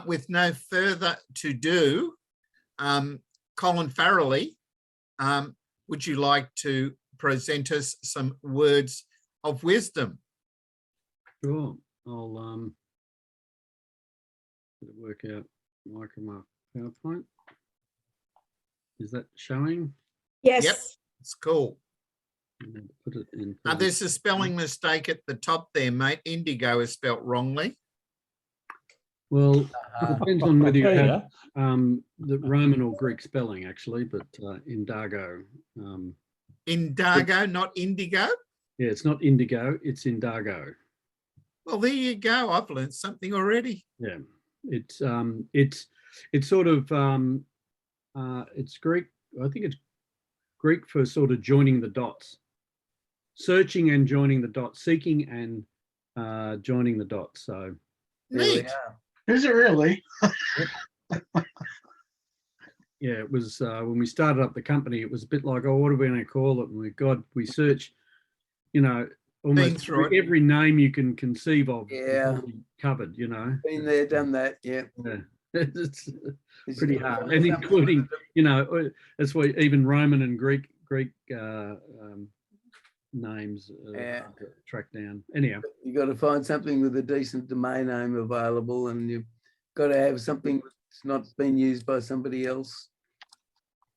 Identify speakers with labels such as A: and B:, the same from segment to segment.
A: with no further to do, Colin Farrelly, would you like to present us some words of wisdom?
B: Sure. I'll work out my PowerPoint. Is that showing?
C: Yes.
A: Yep, it's cool.
B: Put it in.
A: There's a spelling mistake at the top there, mate. Indigo is spelt wrongly.
B: Well, it depends on whether you have the Roman or Greek spelling, actually, but Indago.
A: Indago, not indigo? Yeah,
B: it's not indigo, it's Indago.
A: Well, there you go. I've learned something already.
B: Yeah, it's sort of it's Greek. I think it's Greek for sort of joining the dots, searching and joining the dots, seeking and joining the dots. So
A: neat.
D: Is it really?
B: Yeah, it was when we started up the company. It was a bit like, oh, what are we going to call it? And we search, you know, almost every name you can conceive of.
E: Yeah,
B: covered. You know,
E: been there, done that. Yeah.
B: It's pretty hard, and including, you know, that's why even Roman and Greek names track down. Anyhow,
E: you got to find something with a decent domain name available, and you've got to have something that's not been used by somebody else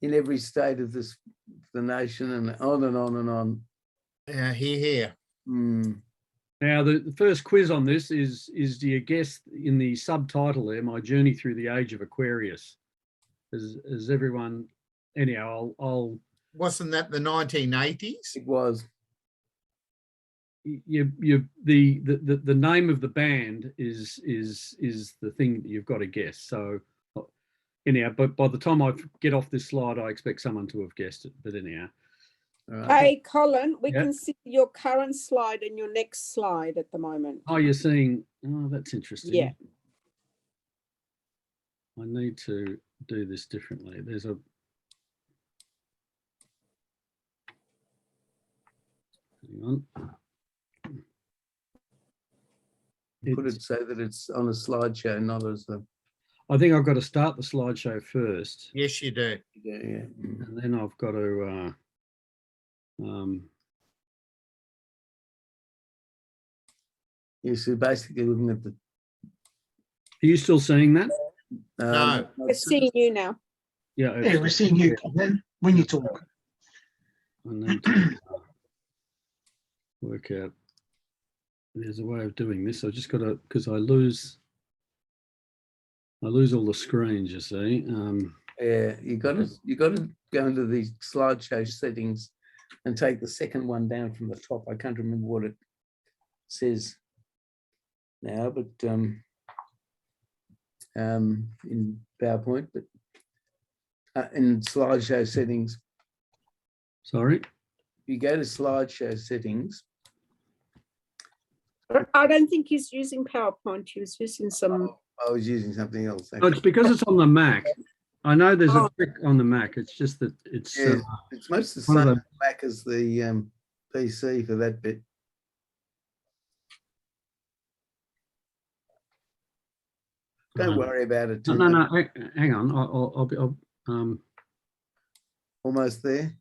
E: in every state of the nation, and on and on and on.
A: Yeah, here.
B: Now, the first quiz on this is do you guess in the subtitle there, my journey through the age of Aquarius? Is everyone? Anyhow, I'll. Wasn't that the 1980s?
E: It was.
B: The name of the band is the thing that you've got to guess. So anyhow, but by the time I get off this slide, I expect someone to have guessed it. But anyhow.
C: Hey, Colin, we can see your current slide and your next slide at the moment.
B: Oh, you're seeing. Oh, that's interesting.
C: Yeah.
B: I need to do this differently. There's a. Hang on.
E: Put it so that it's on a slideshow, not as a.
B: I think I've got to start the slideshow first.
A: Yes, you do.
E: Yeah.
B: And then I've got to.
E: Yes, so basically looking at the.
B: Are you still seeing that?
A: No,
C: we're seeing you now.
D: Yeah, we're seeing you when you talk.
B: I need to work out. There's a way of doing this. I just got to, because I lose all the screens. You see.
E: Yeah, you got to go into the slideshow settings and take the second one down from the top. I can't remember what it says now, but in PowerPoint, but in slideshow settings.
B: Sorry.
E: If you go to slideshow settings.
C: I don't think he's using PowerPoint. He was using some.
E: I was using something else.
B: Oh, it's because it's on the Mac. I know there's a trick on the Mac. It's just that it's.
E: Yeah, it's much the same on the Mac as the PC for that bit. Don't worry about it.
B: No. Hang on. I'll be.
E: Almost there.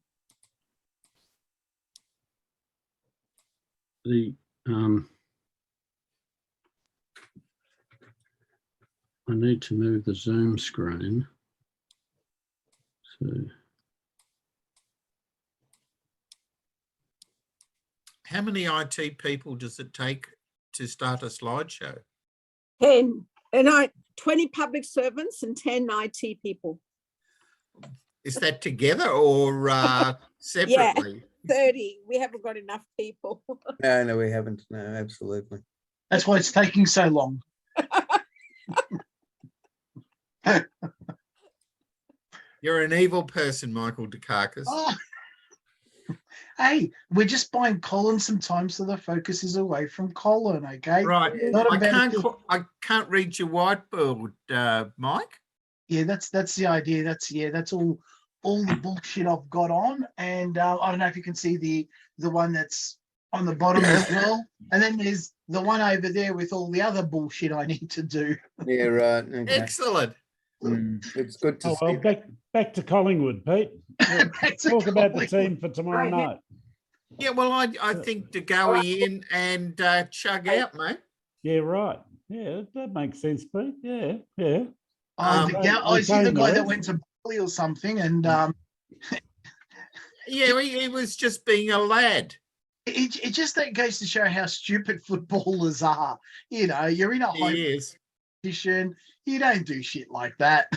B: I need to move the Zoom screen. So.
A: How many IT people does it take to start a slideshow?
C: 10. And 20 public servants and 10 IT people.
A: Is that together or separately?
C: Yeah, 30. We haven't got enough people.
E: No, we haven't. No, absolutely.
D: That's why it's taking so long.
A: You're an evil person, Michael Dukakis.
D: Oh. Hey, we're just buying Colin some time so the focus is away from Colin, okay?
A: Right. I can't read your whiteboard, Mike.
D: Yeah, that's the idea. That's all the bullshit I've got on, and I don't know if you can see the one that's on the bottom as well. And then there's the one over there with all the other bullshit I need to do.
E: Yeah, right. Okay.
A: Excellent.
E: It's good to
F: Oh,
E: see.
F: well, back to Collingwood, Pete.
D: That's a
F: Talk about the
D: Collingwood.
F: team for tomorrow night.
A: Yeah, well, I think to go in and chug out, mate.
F: Yeah, right. Yeah, that makes sense, Pete. Yeah, yeah.
D: I see the
F: okay,
D: guy that
F: Norris.
D: went to Bali or something, and
A: Yeah, he was just being a lad.
D: it just that goes to show how stupid footballers are. You know, you're in a home
A: He is.
D: position, you don't do shit like that.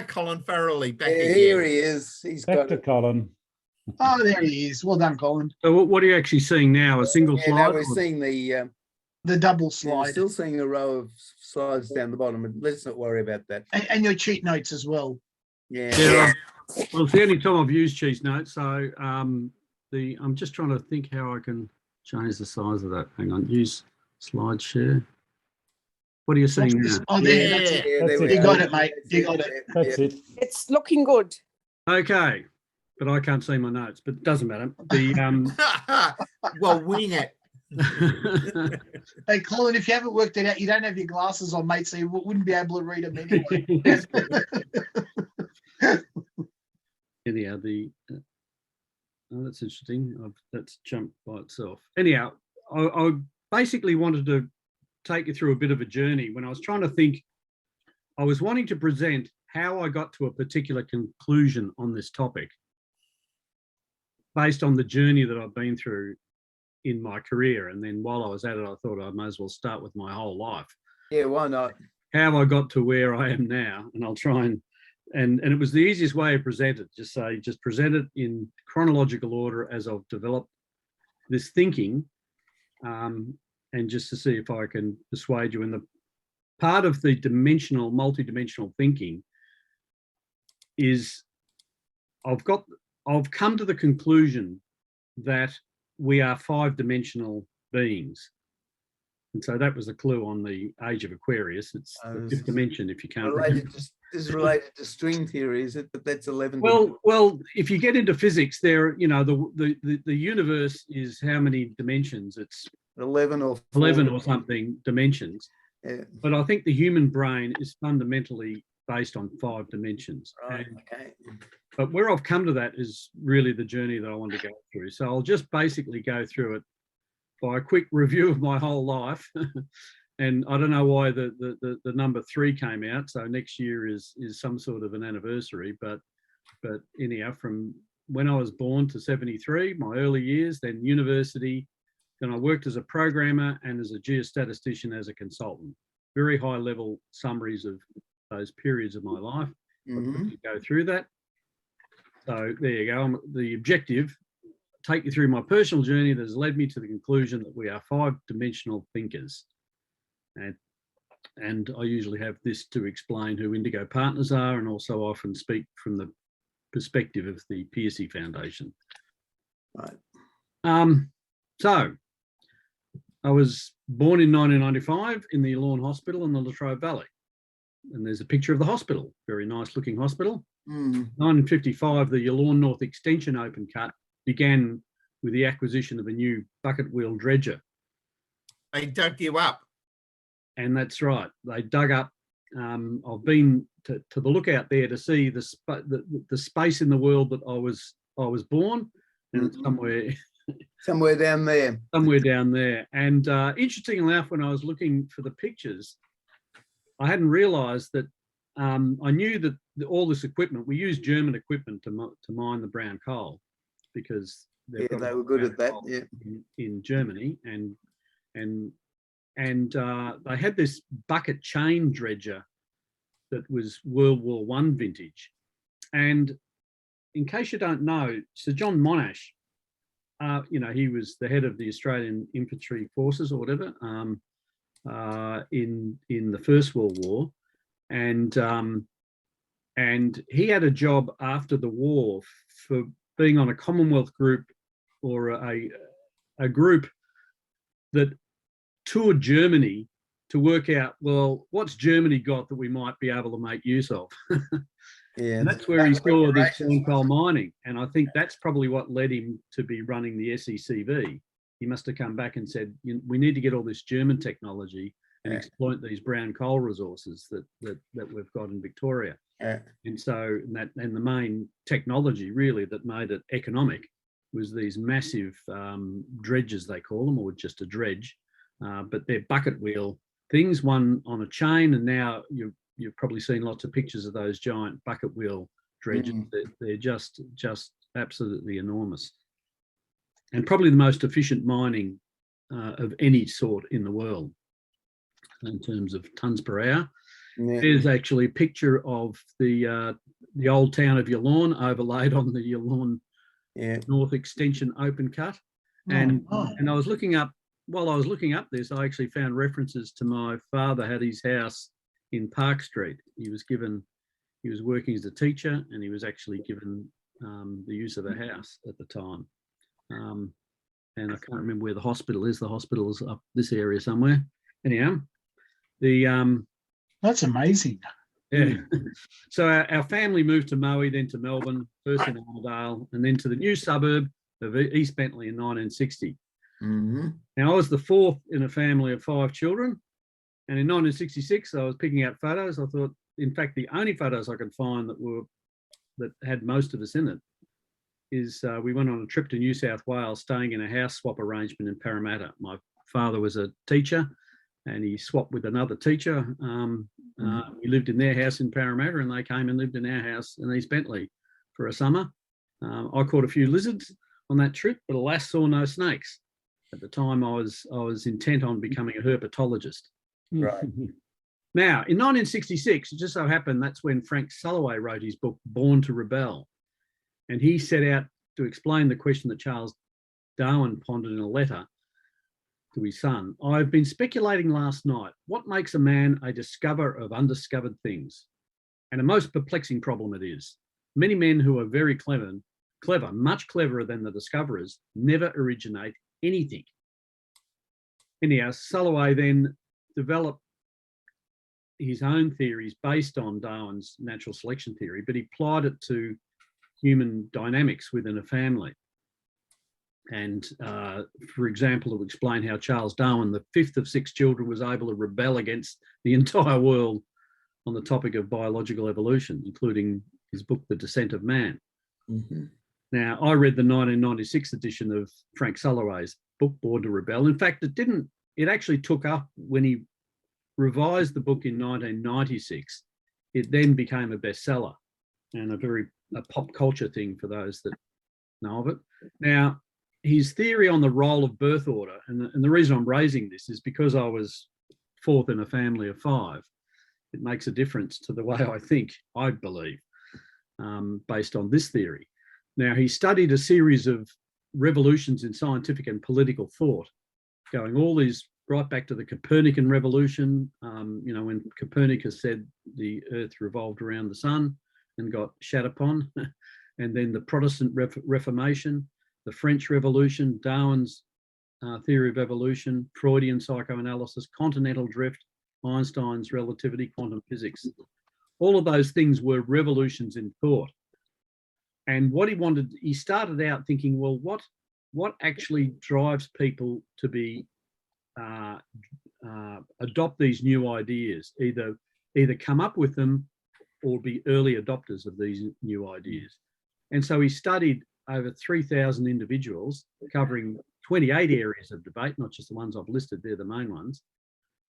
A: Colin Farrelly back
E: Yeah,
A: again.
E: here he is. He's
F: Back
E: got
F: to
E: it.
F: Colin.
D: Oh, there he is. Well done, Colin.
B: So what are you actually seeing now? A single
E: Yeah,
B: slide?
E: now we're
B: or-
E: seeing the.
D: The double
E: We're
D: slide
E: still seeing a row of slides down the bottom. But let's not worry about that.
D: and your cheat notes as well.
E: Yeah.
B: Yeah. Well, it's the only time I've used cheese notes. So I'm just trying to think how I can change the size of that. Hang on, use slide share. What are you seeing now?
D: Oh, there, that's it.
E: Yeah,
F: That's
E: there we
F: it.
D: You
E: go.
D: got it, mate. You got it.
F: That's it.
C: It's looking good.
B: Okay, but I can't see my notes. But it doesn't matter. The
A: Well, wing it.
D: Hey, Colin, if you haven't worked it out, you don't have your glasses on, mate, so you wouldn't be able to read them anyway.
B: Anyhow, oh, that's interesting. That's jumped by itself. Anyhow, I basically wanted to take you through a bit of a journey. When I was trying to think, I was wanting to present how I got to a particular conclusion on this topic based on the journey that I've been through in my career. And then while I was at it, I thought I may as well start with my whole life.
E: Yeah, why not?
B: How I got to where I am now, and I'll try and it was the easiest way to present it. Just present it in chronological order as I've developed this thinking, and just to see if I can persuade you. And the part of the multi-dimensional thinking is I've come to the conclusion that we are 5-dimensional beings. And so that was a clue on the age of Aquarius. It's the fifth dimension, if you can't remember.
E: This is related to string theory, is it? But that's 11.
B: Well, if you get into physics, the universe is how many dimensions? It's
E: 11 or
B: 11 or something dimensions.
E: Yeah.
B: But I think the human brain is fundamentally based on 5 dimensions.
E: Right.
B: And-
E: Okay.
B: but where I've come to that is really the journey that I want to go through. So I'll just basically go through it by a quick review of my whole life. And I don't know why the number 3 came out. So next year is some sort of an anniversary. But anyhow, from when I was born to 73, my early years, then university, then I worked as a programmer and as a geostatistician as a consultant. Very high level summaries of those periods of my life.
E: Mhm.
B: Go through that. So there you go. The objective, take you through my personal journey that has led me to the conclusion that we are 5-dimensional thinkers. And I usually have this to explain who Indigo Partners are, and also often speak from the perspective of the Piercy Foundation.
E: Right.
B: So I was born in 1995 in the Lawn Hospital in the Latrobe Valley. And there's a picture of the hospital, very nice looking hospital. 1955, the Yallourn North Extension open cut began with the acquisition of a new bucket wheel dredger.
A: They dug you up.
B: And that's right, they dug up. I've been to the lookout there to see the space in the world that I was born, and it's
E: Somewhere down there.
B: somewhere down there. And interestingly enough, when I was looking for the pictures, I hadn't realised that I knew that all this equipment, we use German equipment to mine the brown coal, because
E: Yeah, they were good at that. Yeah.
B: in Germany, and they had this bucket chain dredger that was World War I vintage. And in case you don't know, Sir John Monash, he was the head of the Australian Infantry Forces or whatever in the First World War, and he had a job after the war for being on a Commonwealth group, or a group that toured Germany to work out, well, what's Germany got that we might be able to make use of?
E: Yeah.
B: And that's where he saw this brown coal mining. And I think that's probably what led him to be running the SECV. He must have come back and said, we need to get all this German technology and exploit these brown coal resources that we've got in Victoria. And so, and the main technology really that made it economic was these massive dredges, they call them, or just a dredge, but they're bucket wheel things, one on a chain, and now you've probably seen lots of pictures of those giant bucket wheel dredges. They're just absolutely enormous, and probably the most efficient mining of any sort in the world in terms of tons per hour. There's actually a picture of the old town of Yallourn overlaid on the Yallourn North Extension open cut. And I was looking up, while I was looking up this, I actually found references to my father had his house in Park Street. He was working as a teacher, and he was actually given the use of a house at the time. And I can't remember where the hospital is. The hospital is up this area somewhere. Anyhow,
D: that's amazing.
B: Yeah. So our family moved to Moe, then to Melbourne, first in Armidale, and then to the new suburb of East Bentley in 1960. Now, I was the fourth in a family of 5 children. And in 1966, I was picking out photos. I thought, in fact, the only photos I could find that had most of us in it is we went on a trip to New South Wales, staying in a house swap arrangement in Parramatta. My father was a teacher, and he swapped with another teacher. We lived in their house in Parramatta, and they came and lived in our house in East Bentley for a summer. I caught a few lizards on that trip, but alas, saw no snakes. At the time, I was intent on becoming a herpetologist.
E: Right.
B: Now, in 1966, it just so happened that's when Frank Sulloway wrote his book, Born to Rebel. And he set out to explain the question that Charles Darwin pondered in a letter to his son. I've been speculating last night, what makes a man a discoverer of undiscovered things? And a most perplexing problem it is. Many men who are very clever, much cleverer than the discoverers, never originate anything. Anyhow, Sulloway then developed his own theories based on Darwin's natural selection theory, but he applied it to human dynamics within a family. And for example, to explain how Charles Darwin, the 5th of 6 children, was able to rebel against the entire world on the topic of biological evolution, including his book, The Descent of Man. Now, I read the 1996 edition of Frank Sulloway's book, Born to Rebel. In fact, it actually took up when he revised the book in 1996. It then became a bestseller and a pop culture thing for those that know of it. Now, his theory on the role of birth order, and the reason I'm raising this is because I was 4th in a family of 5. It makes a difference to the way I think, I believe, based on this theory. Now, he studied a series of revolutions in scientific and political thought, going all these right back to the Copernican revolution, when Copernicus said the Earth revolved around the sun and got shat upon, and then the Protestant Reformation, the French Revolution, Darwin's theory of evolution, Freudian psychoanalysis, continental drift, Einstein's relativity, quantum physics. All of those things were revolutions in thought. And what he started out thinking, well, what actually drives people to be adopt these new ideas, either come up with them or be early adopters of these new ideas. And so he studied over 3,000 individuals covering 28 areas of debate, not just the ones I've listed, they're the main ones.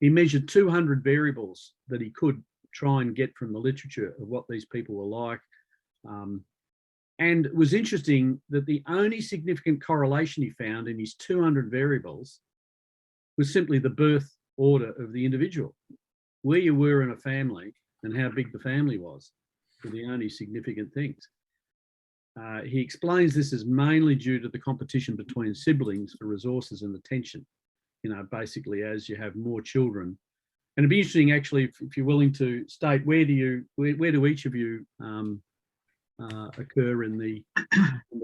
B: He measured 200 variables that he could try and get from the literature of what these people were like. And it was interesting that the only significant correlation he found in his 200 variables was simply the birth order of the individual. Where you were in a family and how big the family was were the only significant things. He explains this is mainly due to the competition between siblings for resources and attention. Basically, as you have more children. And it'd be interesting, actually, if you're willing to state where do each of you occur in the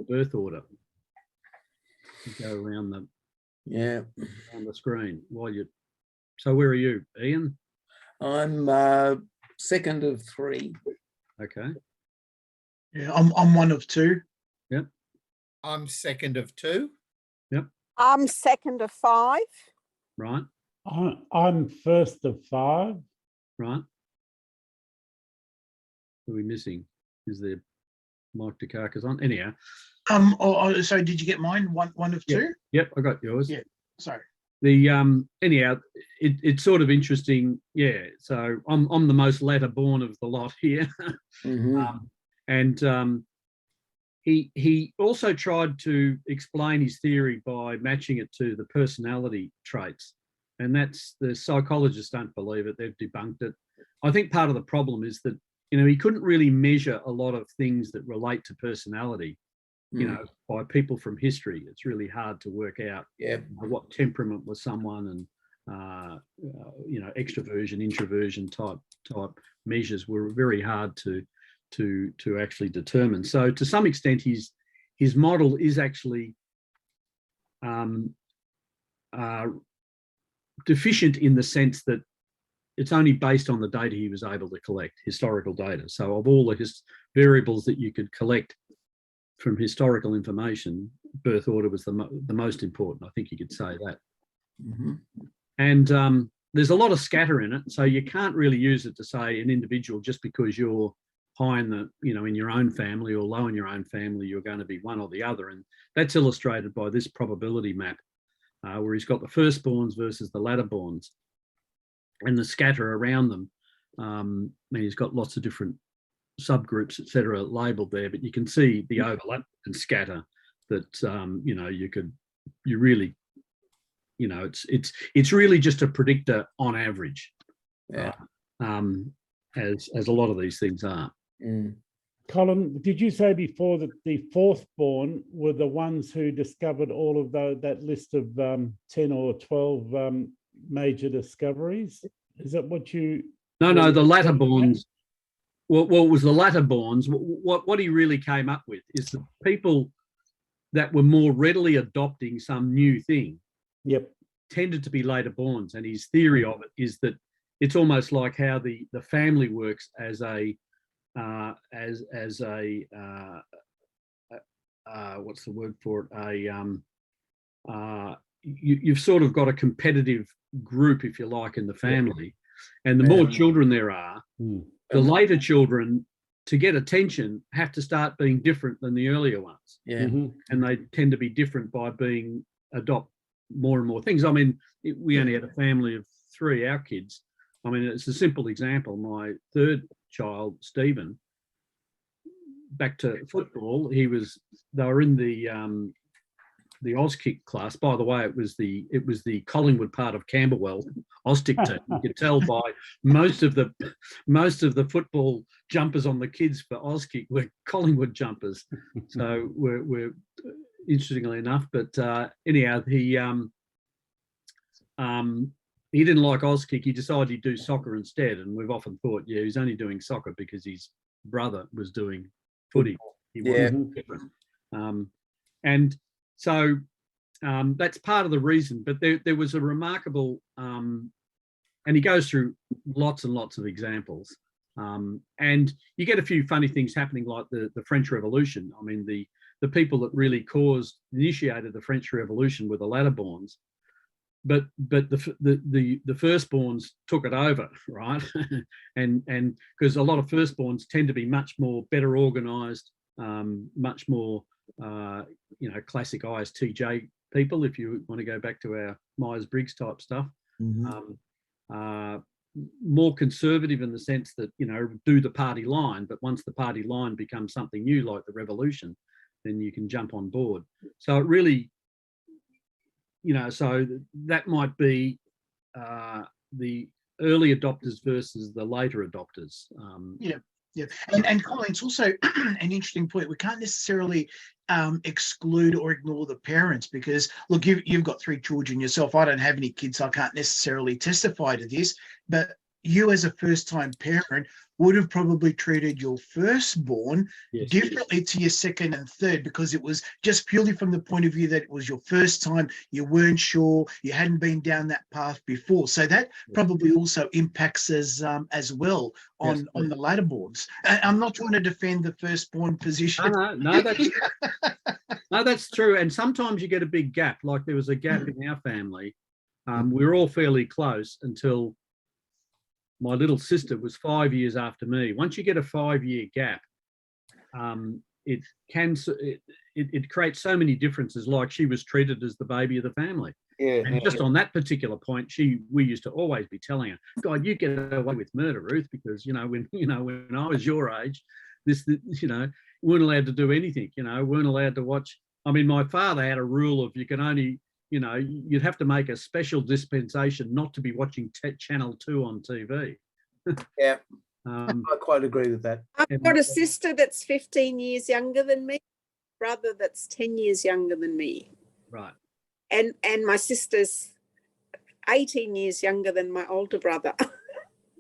B: birth order? You go around the screen while you. So where are you, Ian?
E: I'm 2nd of 3.
B: Okay.
D: Yeah, I'm one of two.
A: I'm second of two.
C: I'm second of 5.
B: Right,
F: I'm first of 5.
B: right. Who are we missing? Is there Mike Dukakis on? Anyhow,
D: So did you get mine? One of
B: Yeah.
D: two?
B: yep, I got yours.
D: Yeah. Sorry.
B: The anyhow, it's sort of interesting. Yeah, so I'm the most latter born of the lot here.
E: Mhm.
B: And he also tried to explain his theory by matching it to the personality traits, and that's, the psychologists don't believe it. They've debunked it. I think part of the problem is that, you know, he couldn't really measure a lot of things that relate to personality, you know, by people from history. It's really hard to work out
E: Yeah.
B: what temperament was someone, and you know, extroversion, introversion type measures were very hard to actually determine. So to some extent, his model is actually deficient in the sense that it's only based on the data he was able to collect, historical data. So of all the variables that you could collect from historical information, birth order was the most important. I think you could say that.
E: Mhm.
B: And there's a lot of scatter in it, so you can't really use it to say an individual, just because you're high in the, you know, in your own family or low in your own family, you're going to be one or the other. And that's illustrated by this probability map, where he's got the firstborns versus the latterborns, and the scatter around them. And he's got lots of different subgroups, etc., labelled there, but you can see the overlap and scatter that you know, you really, you know, it's really just a predictor on average.
E: Yeah.
B: As a lot of these things are.
E: Mm.
F: Colin, did you say before that the fourthborn were the ones who discovered all of that list of 10 or 12 major discoveries? Is that what you?
B: No, the latterborns. Well, it was the latterborns. What he really came up with is the people that were more readily adopting some new thing.
F: Yep.
B: Tended to be laterborns, and his theory of it is that it's almost like how the family works as a what's the word for it? You've sort of got a competitive group, if you like, in the family, and the more children there are, the later children, to get attention, have to start being different than the earlier ones.
E: Yeah.
B: And they tend to be different by being adopt more and more things. I mean, we only had a family of 3, our kids. I mean, it's a simple example. My third child, Stephen, back to football, they were in the Auskick class. By the way, it was the Collingwood part of Camberwell Austick team. You could tell by most of the football jumpers on the kids for Auskick were Collingwood jumpers. So we're interestingly enough, but anyhow, he didn't like Auskick. He decided he'd do soccer instead, and we've often thought, yeah, he's only doing soccer because his brother was doing footy. He wasn't different. And so that's part of the reason. But there was a remarkable, and he goes through lots and lots of examples. And you get a few funny things happening, like the French Revolution. I mean, the people that really initiated the French Revolution were the latterborns. But the firstborns took it over, right? and because a lot of firstborns tend to be much more better organised, much more classic ISTJ people, if you want to go back to our Myers-Briggs type stuff. More conservative in the sense that, do the party line, but once the party line becomes something new, like the revolution, then you can jump on board. So it really, so that might be the early adopters versus the later adopters.
D: Yeah. And Colin, it's also an interesting point. We can't necessarily exclude or ignore the parents, because look, you've got 3 children yourself. I don't have any kids, so I can't necessarily testify to this, but you as a first-time parent would have probably treated your firstborn
B: Yes.
D: differently to your second and third, because it was just purely from the point of view that it was your first time, you weren't sure, you hadn't been down that path before. So that probably also impacts as well on the latter borns. I'm not trying to defend the firstborn position.
B: No, that's true. And sometimes you get a big gap. Like there was a gap in our family. We were all fairly close until my little sister was 5 years after me. Once you get a 5-year gap, it creates so many differences. Like she was treated as the baby of the family.
E: Yeah.
B: And just on that particular point, we used to always be telling her, God, you get away with murder, Ruth, because when I was your age, weren't allowed to do anything, weren't allowed to watch. I mean, my father had a rule of you can only, you'd have to make a special dispensation not to be watching Channel 2 on TV.
E: Yeah. I quite agree with that.
C: I've got a sister that's 15 years younger than me, brother that's 10 years younger than me.
B: Right.
C: And my sister's 18 years younger than my older brother.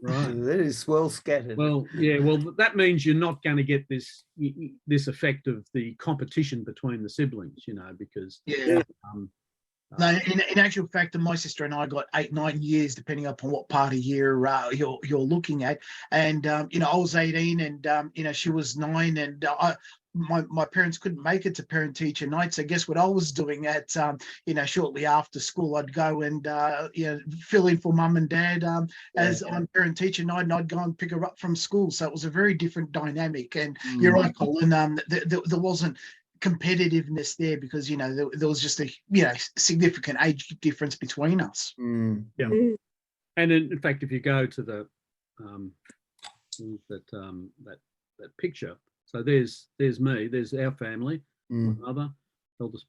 B: Right.
E: That is well scattered.
B: Well, yeah. Well, that means you're not going to get this effect of the competition between the siblings, because
D: No, in actual fact, my sister and I got 8-9 years, depending upon what part of year you're looking at. And I was 18, and she was 9, and my parents couldn't make it to parent teacher night. So guess what I was doing at shortly after school? I'd go and fill in for mum and dad as on parent teacher night, and I'd go and pick her up from school. So it was a very different dynamic. And you're right, Colin. There wasn't competitiveness there because there was just a significant age difference between us.
B: Yeah. And in fact, if you go to the that picture, so there's me, there's our family, my mother, eldest,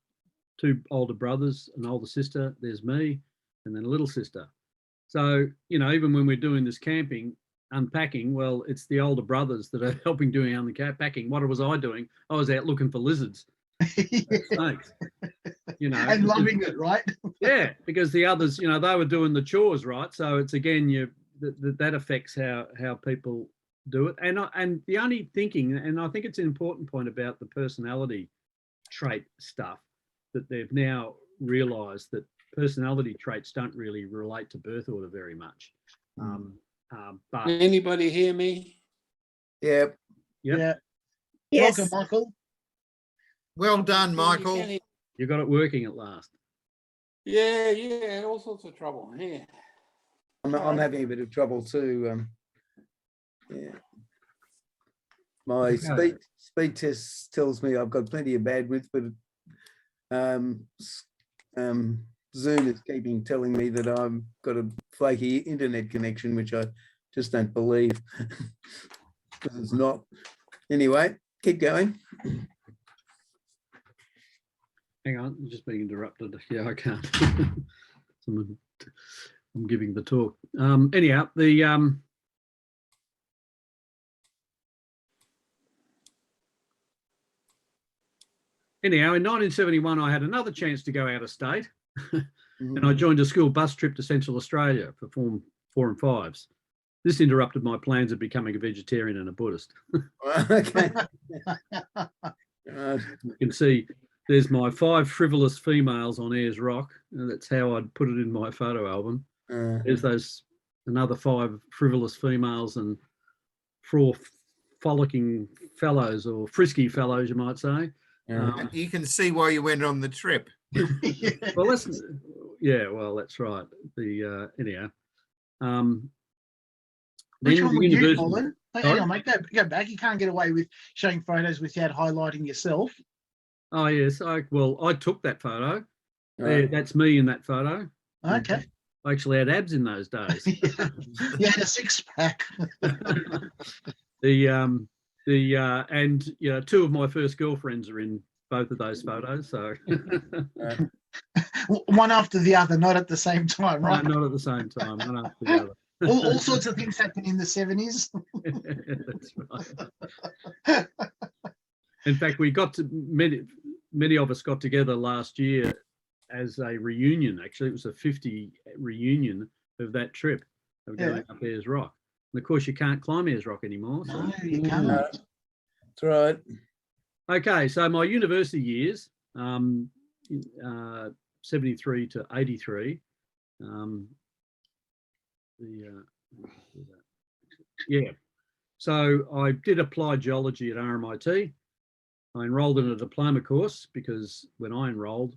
B: 2 older brothers, an older sister, there's me, and then a little sister. So even when we're doing this camping, unpacking, well, it's the older brothers that are helping doing unpacking. What was I doing? I was out looking for lizards, snakes,
D: and loving it, right?
B: Yeah, because the others, they were doing the chores, right? So it's again, that affects how people do it. And the only thinking, and I think it's an important point about the personality trait stuff, that they've now realised that personality traits don't really relate to birth order very much. But
G: anybody hear me?
E: Yeah.
D: Yeah.
C: Yes.
D: Welcome, Michael.
A: Well done, Michael.
B: you got it working at last.
G: Yeah, all sorts of trouble. Yeah.
E: I'm having a bit of trouble too. My speed test tells me I've got plenty of bandwidth, but Zoom is telling me that I've got a flaky internet connection, which I just don't believe because it's not. Anyway, keep going.
B: Hang on, I'm just being interrupted. Yeah, I can't. I'm giving the talk. Anyhow, Anyhow, in 1971, I had another chance to go out of state and I joined a school bus trip to Central Australia for Form 4 and 5s. This interrupted my plans of becoming a vegetarian and a Buddhist.
E: Okay.
B: You can see there's my 5 frivolous females on Ayers Rock. And that's how I'd put it in my photo album. There's another 5 frivolous females and 4 frolicking fellows, or frisky fellows, you might say.
A: You can see why you went on the trip.
B: Well, that's right. Anyhow.
D: Which one would you, Colin? Hang on, mate, go back. You can't get away with showing photos without highlighting yourself.
B: Oh, yes. I took that photo. Yeah, that's me in that photo.
D: Okay.
B: I actually had abs in those days.
D: You had a 6-pack.
B: And 2 of my first girlfriends are in both of those photos. So
D: one after the other, not at the same time, right?
B: No, not at the same time, one after the other.
D: All sorts of things happened in the 70s.
B: That's right. In fact, we got to many of us got together last year as a reunion. Actually, it was a 50 reunion of that trip of going up Ayers Rock. And of course, you can't climb Ayers Rock anymore. So.
D: No, you can't.
E: That's right.
B: Okay, so my university years, 73 to 83. Yeah. So I did applied geology at RMIT. I enrolled in a diploma course because when I enrolled,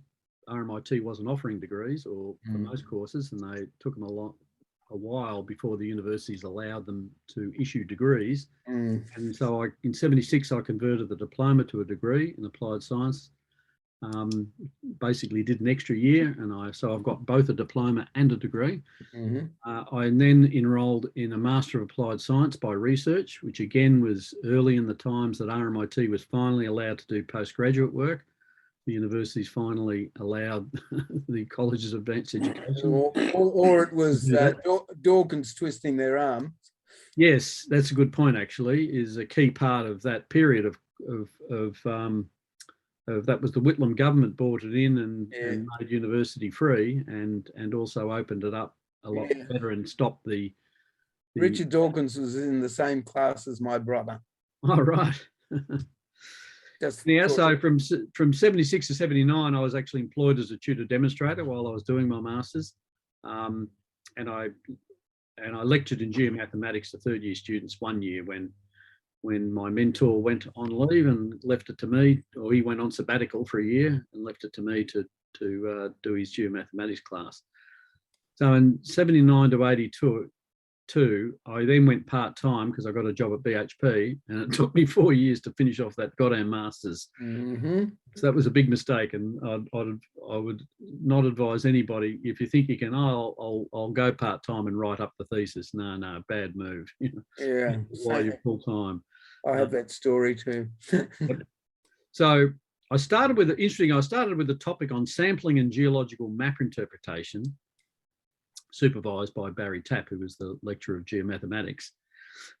B: RMIT wasn't offering degrees or for most courses, and they took them a while before the universities allowed them to issue degrees. And so in 76, I converted the diploma to a degree in applied science. Basically did an extra year, and so I've got both a diploma and a degree. I then enrolled in a Master of Applied Science by research, which again was early in the times that RMIT was finally allowed to do postgraduate work. The universities finally allowed the colleges of advanced education.
E: Or it was Dawkins twisting their arm.
B: Yes, that's a good point. Actually, is a key part of that period of that was the Whitlam government brought it in and made university free, and also opened it up a lot better and stopped the
E: Richard Dawkins was in the same class as my brother.
B: Oh, right. Yeah, so from 76 to 79, I was actually employed as a tutor demonstrator while I was doing my masters, and I lectured in geomathematics to third year students one year when my mentor went on leave and left it to me, or he went on sabbatical for a year and left it to me to do his geomathematics class. So in 79 to 82, I then went part-time because I got a job at BHP, and it took me 4 years to finish off that goddamn masters. So that was a big mistake, and I would not advise anybody, if you think you can, I'll go part-time and write up the thesis. No, bad move.
E: Yeah,
B: while you're full-time.
E: I have that story too.
B: So I started with the topic on sampling and geological map interpretation, supervised by Barry Tapp, who was the lecturer of geomathematics.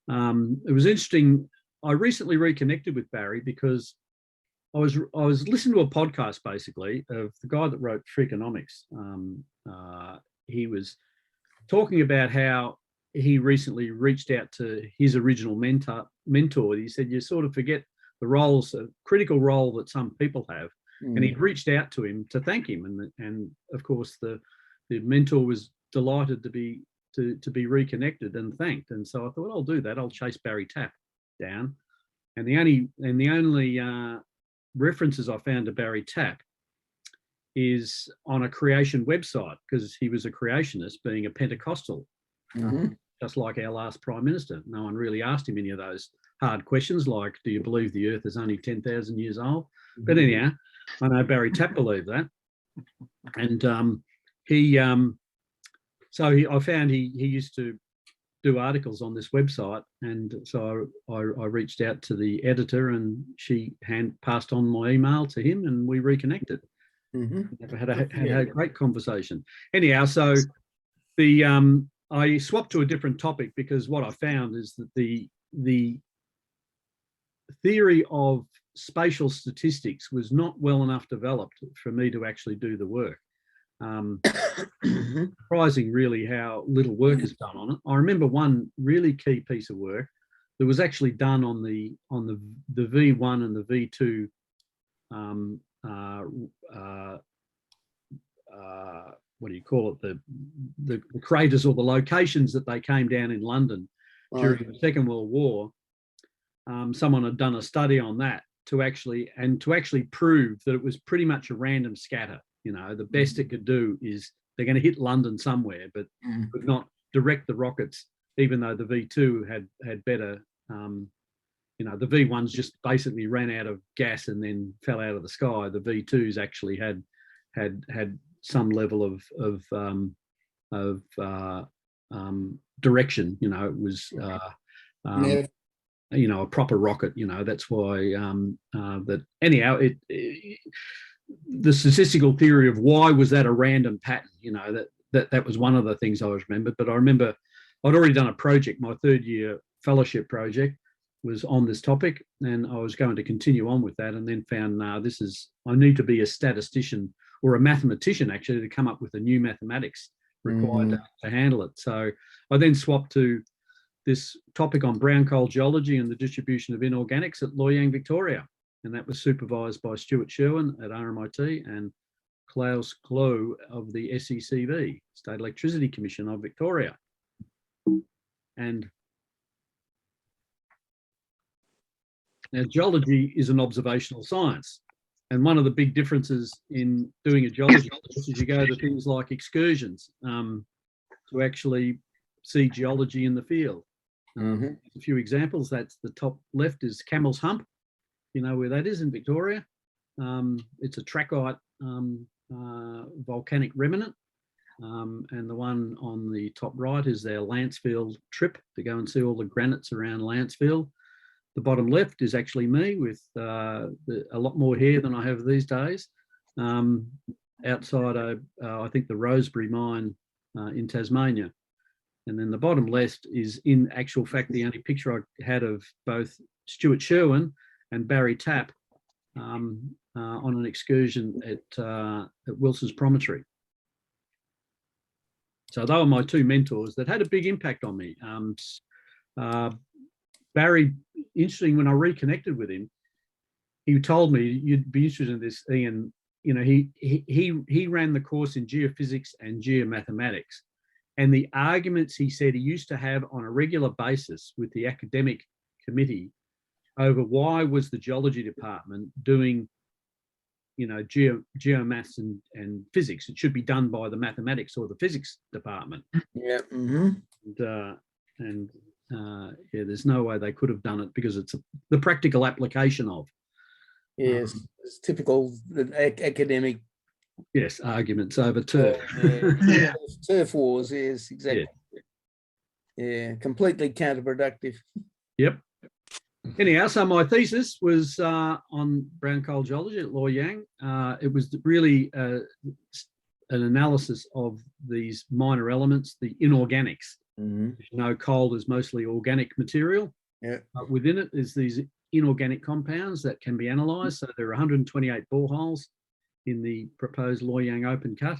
B: It was interesting. I recently reconnected with Barry because I was listening to a podcast basically of the guy that wrote Freakonomics. He was talking about how he recently reached out to his original mentor. He said, you sort of forget the roles, a critical role that some people have. And he'd reached out to him to thank him. And of course, the mentor was delighted to be reconnected and thanked. And so I thought, well, I'll do that. I'll chase Barry Tapp down. And the only references I found to Barry Tapp is on a creation website, because he was a creationist, being a Pentecostal, just like our last Prime Minister. No one really asked him any of those hard questions like, do you believe the earth is only 10,000 years old? But anyhow, I know Barry Tapp believed that. And I found he used to do articles on this website, and so I reached out to the editor, and she passed on my email to him, and we reconnected. Had a great conversation. Anyhow, so I swapped to a different topic because what I found is that the theory of spatial statistics was not well enough developed for me to actually do the work. Surprising really how little work is done on it. I remember one really key piece of work that was actually done on the V1 and the V2 what do you call it, the craters, or the locations that they came down in London during the Second World War. Someone had done a study on that to actually prove that it was pretty much a random scatter. You know, the best it could do is they're going to hit London somewhere, but could not direct the rockets, even though the V2 had better. The V1s just basically ran out of gas and then fell out of the sky. The V2s actually had some level of direction. You know, it was a proper rocket. You know, that's why that. Anyhow, the statistical theory of why was that a random pattern. You know, that was one of the things I always remembered. But I remember I'd already done a project. My third year fellowship project was on this topic, and I was going to continue on with that, and then found, I need to be a statistician or a mathematician actually to come up with a new mathematics required to handle it. So I then swapped to this topic on brown coal geology and the distribution of inorganics at Loy Yang, Victoria. And that was supervised by Stuart Sherwin at RMIT and Klaus Kloh of the SECV, State Electricity Commission of Victoria. And now geology is an observational science. And one of the big differences in doing a geology course is you go to things like excursions to actually see geology in the field. A few examples, that's the top left is Camel's Hump. You know where that is in Victoria. It's a trachyte volcanic remnant. And the one on the top right is their Lancefield trip to go and see all the granites around Lancefield. The bottom left is actually me with a lot more hair than I have these days. Outside, I think the Rosebery mine in Tasmania. And then the bottom left is in actual fact the only picture I had of both Stuart Sherwin and Barry Tapp on an excursion at Wilson's Promontory. So they were my two mentors that had a big impact on me. Barry, interesting, when I reconnected with him, he told me, you'd be interested in this, Ian. You know, he ran the course in geophysics and geomathematics. And the arguments he said he used to have on a regular basis with the academic committee over why was the geology department doing, you know, geomaths and physics. It should be done by the mathematics or the physics department.
E: Yeah.
B: Yeah, there's no way they could have done it because it's the practical application of.
E: Yes, it's typical academic.
B: Yes, arguments over turf.
D: Yeah.
E: Turf wars, yes, exactly. Yeah, completely counterproductive.
B: Yep. Anyhow, so my thesis was on brown coal geology at Loy Yang. It was really an analysis of these minor elements, the inorganics. You know, coal is mostly organic material.
E: Yeah.
B: Within it is these inorganic compounds that can be analysed. So there are 128 boreholes in the proposed Loy Yang open cut,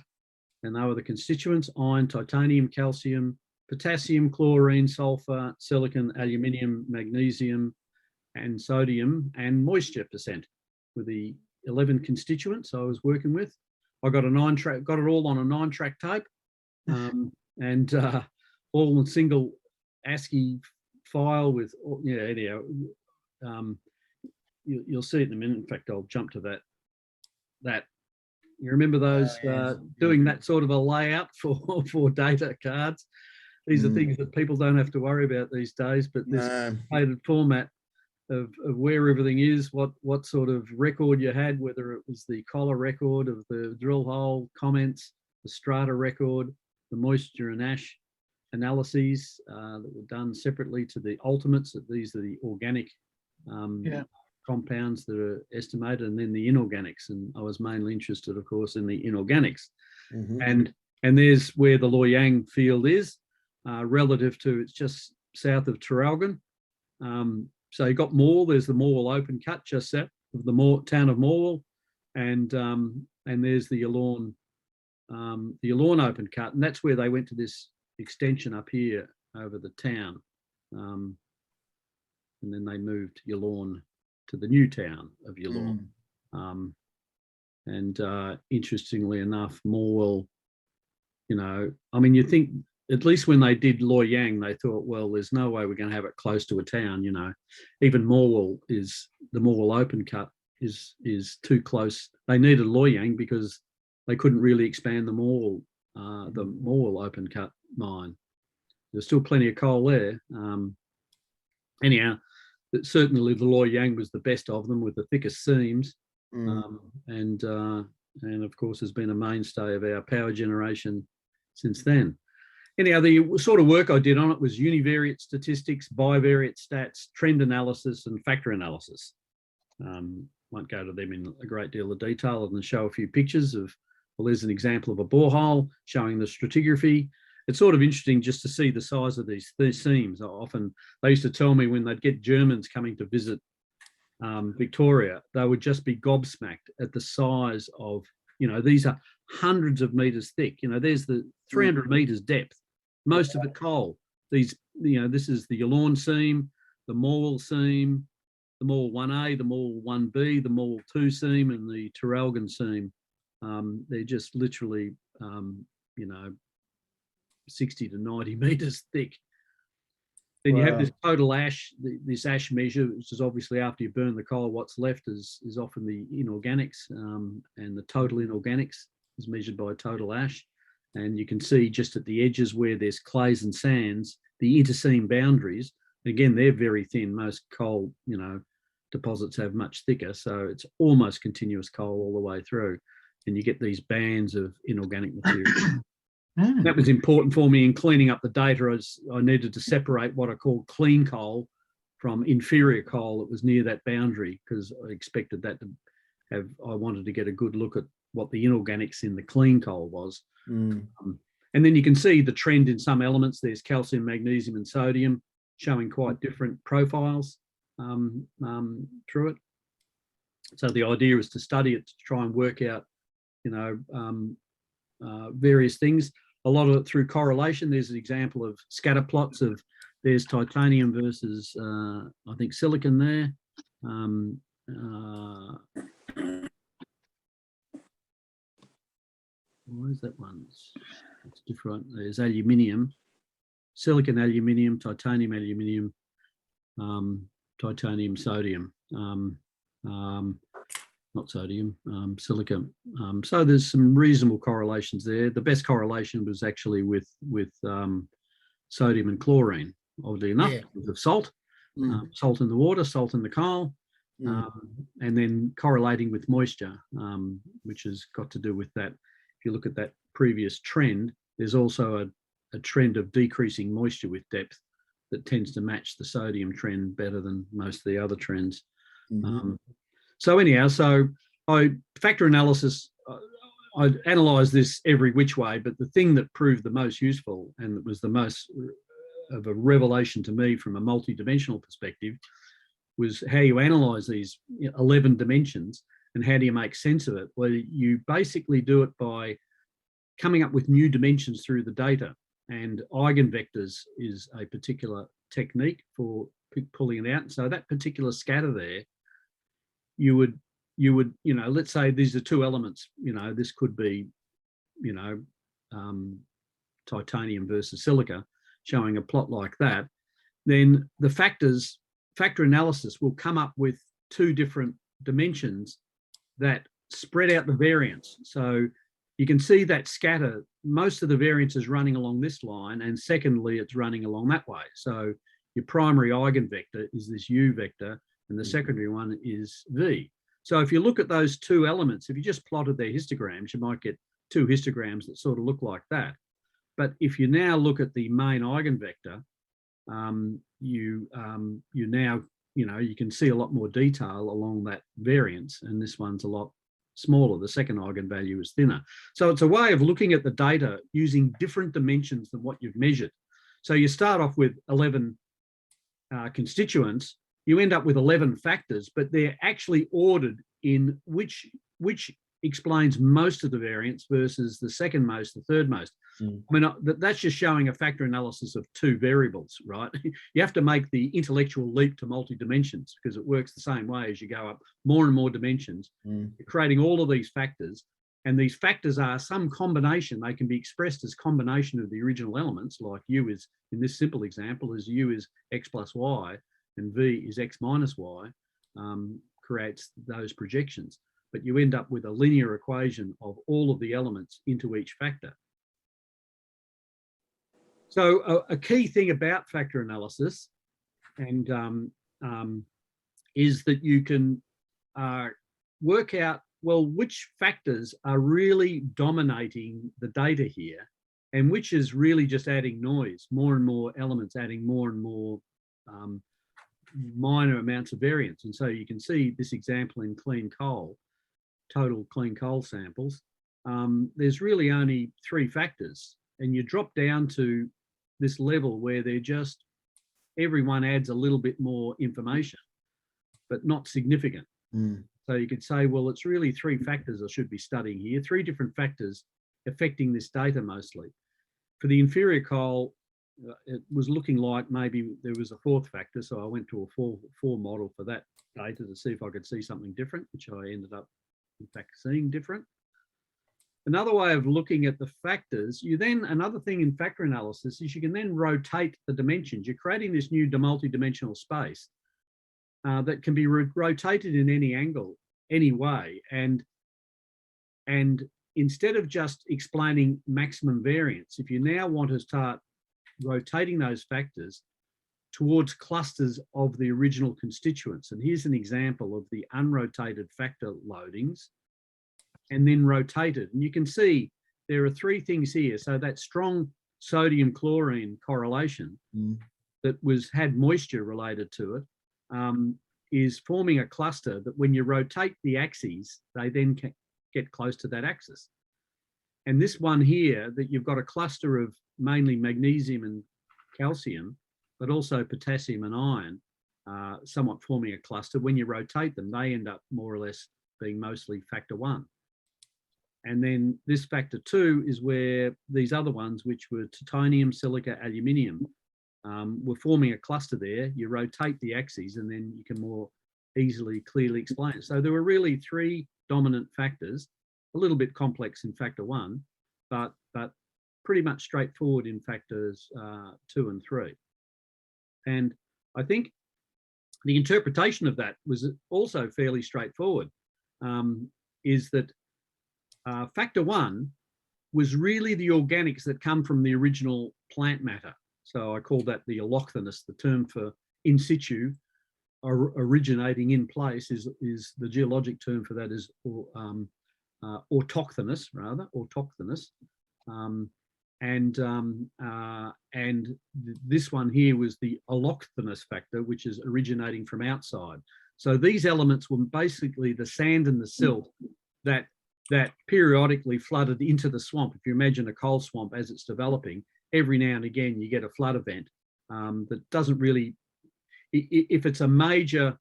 B: and they were the constituents: iron, titanium, calcium, potassium, chlorine, sulfur, silicon, aluminium, magnesium, and sodium, and moisture percent were the 11 constituents I was working with. I got got it all on a 9-track tape, and all in a single ASCII file with, yeah, anyhow, you'll see it in a minute. In fact, I'll jump to that. You remember those, doing that sort of a layout for data cards? These are things that people don't have to worry about these days, but this updated format of where everything is, what sort of record you had, whether it was the collar record of the drill hole comments, the strata record, the moisture and ash analyses that were done separately to the ultimates, that these are the organic compounds that are estimated, and then the inorganics. And I was mainly interested, of course, in the inorganics. And there's where the Loy Yang field is relative to, it's just south of Traralgon. So you got Morwell, there's the Morwell open cut just south of the town of Morwell, and there's the Yallourn open cut, and that's where they went to this extension up here over the town, and then they moved Yallourn to the new town of Yallourn. And interestingly enough, Morwell, you know, I mean, you think, at least when they did Loy Yang, they thought, well, there's no way we're going to have it close to a town, you know. Even Morwell is, the Morwell open cut is too close. They needed Loy Yang because they couldn't really expand the Morwell open cut mine. There's still plenty of coal there. Anyhow, certainly the Loy Yang was the best of them with the thickest seams, and of course has been a mainstay of our power generation since then. Anyhow, the sort of work I did on it was univariate statistics, bivariate stats, trend analysis, and factor analysis. Won't go to them in a great deal of detail other than show a few pictures of, well, there's an example of a borehole showing the stratigraphy. It's sort of interesting just to see the size of these seams. Often they used to tell me when they'd get Germans coming to visit Victoria, they would just be gobsmacked at the size of, you know, these are hundreds of meters thick. You know, there's the 300 meters depth, most of it coal. these, this is the Yallourn seam, the Morwell seam, the Morwell 1A, the Morwell 1B, the Morwell 2 seam, and the Traralgon seam. They're just literally, 60 to 90 metres thick. Then you have this total ash, this ash measure, which is obviously after you burn the coal, what's left is often the inorganics, and the total inorganics is measured by total ash. And you can see just at the edges where there's clays and sands, the interseam boundaries, again, they're very thin. Most coal, deposits have much thicker, so it's almost continuous coal all the way through. And you get these bands of inorganic material. That was important for me in cleaning up the data, as I needed to separate what I call clean coal from inferior coal that was near that boundary, because I expected that to have, I wanted to get a good look at what the inorganics in the clean coal was. And then you can see the trend in some elements. There's calcium, magnesium, and sodium showing quite different profiles through it. So the idea is to study it to try and work out, various things. A lot of it through correlation. There's an example of scatter plots of, there's titanium versus, I think, silicon there. Where's that one? It's different. There's aluminium, silicon, aluminium, titanium, aluminium, titanium, sodium. Not sodium, silicon. So there's some reasonable correlations there. The best correlation was actually with sodium and chlorine, oddly enough, because of salt, salt in the water, salt in the coal, and then correlating with moisture, which has got to do with that. If you look at that previous trend, there's also a trend of decreasing moisture with depth that tends to match the sodium trend better than most of the other trends. So anyhow, factor analysis, I analysed this every which way, but the thing that proved the most useful and that was the most of a revelation to me from a multi-dimensional perspective was how you analyse these 11 dimensions and how do you make sense of it? Well, you basically do it by coming up with new dimensions through the data, and eigenvectors is a particular technique for pulling it out. So that particular scatter there, you would, let's say these are two elements, this could be, titanium versus silica, showing a plot like that. Then the factor analysis will come up with two different dimensions that spread out the variance. So you can see that scatter, most of the variance is running along this line, and secondly, it's running along that way. So your primary eigenvector is this U vector, and the secondary one is V. So if you look at those two elements, if you just plotted their histograms, you might get two histograms that sort of look like that. But if you now look at the main eigenvector, you now, you can see a lot more detail along that variance, and this one's a lot smaller. The second eigenvalue is thinner. So it's a way of looking at the data using different dimensions than what you've measured. So you start off with 11 constituents, you end up with 11 factors, but they're actually ordered in which explains most of the variance versus the second most, the third most. I mean, that's just showing a factor analysis of two variables, right? You have to make the intellectual leap to multi-dimensions because it works the same way as you go up more and more dimensions. You're creating all of these factors, and these factors are some combination. They can be expressed as combination of the original elements, like U is, in this simple example, is U is X plus Y, and V is X minus Y, creates those projections. But you end up with a linear equation of all of the elements into each factor. So a key thing about factor analysis and is that you can work out, well, which factors are really dominating the data here and which is really just adding noise, more and more elements adding more and more minor amounts of variance. And so you can see this example in clean coal, total clean coal samples. There's really only 3 factors, and you drop down to this level where they're just, everyone adds a little bit more information, but not significant. So you could say, well, it's really 3 factors I should be studying here, 3 different factors affecting this data mostly. For the inferior coal, it was looking like maybe there was a fourth factor. So I went to a four model for that data to see if I could see something different, which I ended up in fact seeing different. Another way of looking at the factors, another thing in factor analysis is you can then rotate the dimensions. You're creating this new multi-dimensional space that can be rotated in any angle, any way. And instead of just explaining maximum variance, if you now want to start rotating those factors towards clusters of the original constituents, and here's an example of the unrotated factor loadings, and then rotated. And you can see there are three things here. So that strong sodium chlorine correlation that had moisture related to it is forming a cluster that when you rotate the axes, they then can get close to that axis. And this one here, that you've got a cluster of mainly magnesium and calcium, but also potassium and iron, somewhat forming a cluster. When you rotate them, they end up more or less being mostly factor 1. And then this factor 2 is where these other ones, which were titanium, silica, aluminium, were forming a cluster there. You rotate the axes and then you can more easily, clearly explain it. So there were really three dominant factors, a little bit complex in factor 1, but pretty much straightforward in factors 2 and 3. And I think the interpretation of that was also fairly straightforward, is that factor 1 was really the organics that come from the original plant matter. So I call that the allochthonous. The term for in situ, originating in place, is the geologic term for that is autochthonous, rather, autochthonous. And this one here was the allochthonous factor, which is originating from outside. So these elements were basically the sand and the silt that periodically flooded into the swamp. If you imagine a coal swamp as it's developing, every now and again you get a flood event that doesn't really, if it's a major,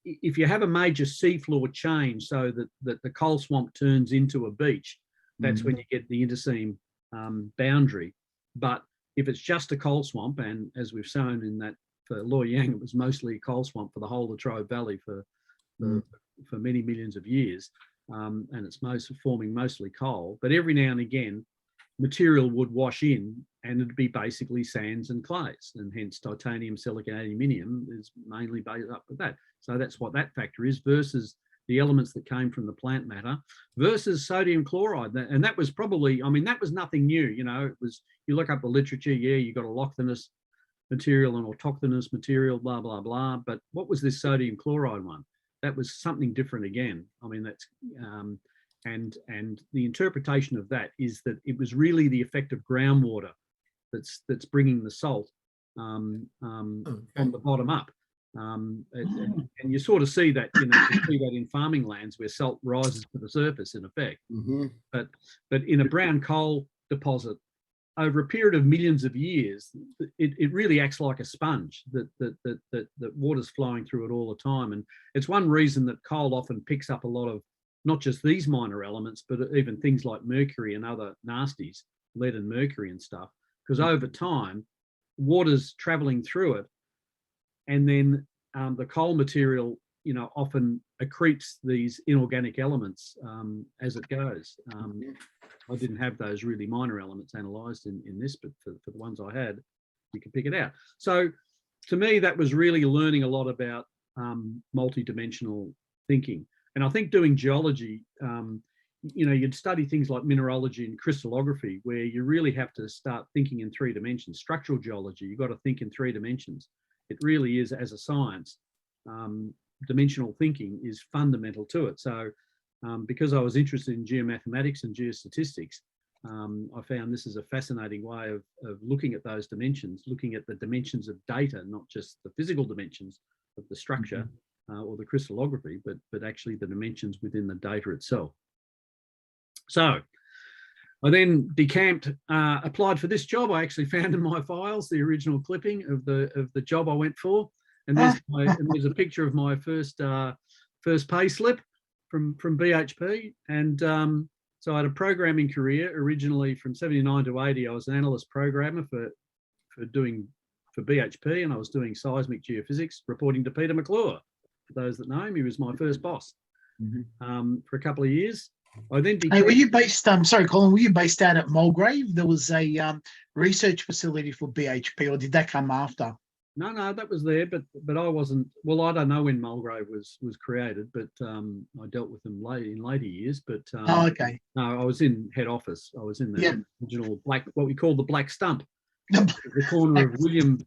B: if you have a major seafloor change so that the coal swamp turns into a beach, that's when you get the interseam boundary. But if it's just a coal swamp, and as we've shown in that for Loy Yang, it was mostly a coal swamp for the whole of Trove Valley for many millions of years, and it's forming mostly coal. But every now and again, material would wash in and it'd be basically sands and clays, and hence titanium, silica, aluminium is mainly based up with that. So that's what that factor is, versus the elements that came from the plant matter, versus sodium chloride. And that was probably, I mean, that was nothing new. You know, it was, you look up the literature, yeah, you got allochthonous material and autochthonous material, blah, blah, blah. But what was this sodium chloride one? That was something different again. I mean, that's, and the interpretation of that is that it was really the effect of groundwater that's bringing the salt from the bottom up. And you sort of see that, you see that in farming lands where salt rises to the surface in effect. But in a brown coal deposit, over a period of millions of years, it really acts like a sponge that water's flowing through it all the time. And it's one reason that coal often picks up a lot of not just these minor elements, but even things like mercury and other nasties, lead and mercury and stuff, because over time, water's traveling through it. And then the coal material, you know, often accretes these inorganic elements as it goes. I didn't have those really minor elements analysed in this, but for the ones I had, you can pick it out. So to me, that was really learning a lot about multi-dimensional thinking. And I think doing geology, you know, you'd study things like mineralogy and crystallography, where you really have to start thinking in 3 dimensions. Structural geology, you've got to think in 3 dimensions. It really is, as a science, dimensional thinking is fundamental to it. So because I was interested in geomathematics and geostatistics, I found this is a fascinating way of looking at those dimensions, looking at the dimensions of data, not just the physical dimensions of the structure or the crystallography, but actually the dimensions within the data itself. So I then decamped, applied for this job. I actually found in my files the original clipping of the job I went for, and there's a picture of my first pay slip from BHP, and So I had a programming career originally from 79 to 80. I was an analyst programmer for BHP, and I was doing seismic geophysics, reporting to Peter McClure. For those that know him, he was my first boss for a couple of years. I then
D: Hey, were you based? Sorry, Colin. Were you based out at Mulgrave? There was a research facility for BHP, or did that come after?
B: No, that was there, but I wasn't. Well, I don't know when Mulgrave was created, but I dealt with them in later years. But
D: Oh, okay.
B: no, I was in head office. I was in the original what we call the Black Stump, the corner of William.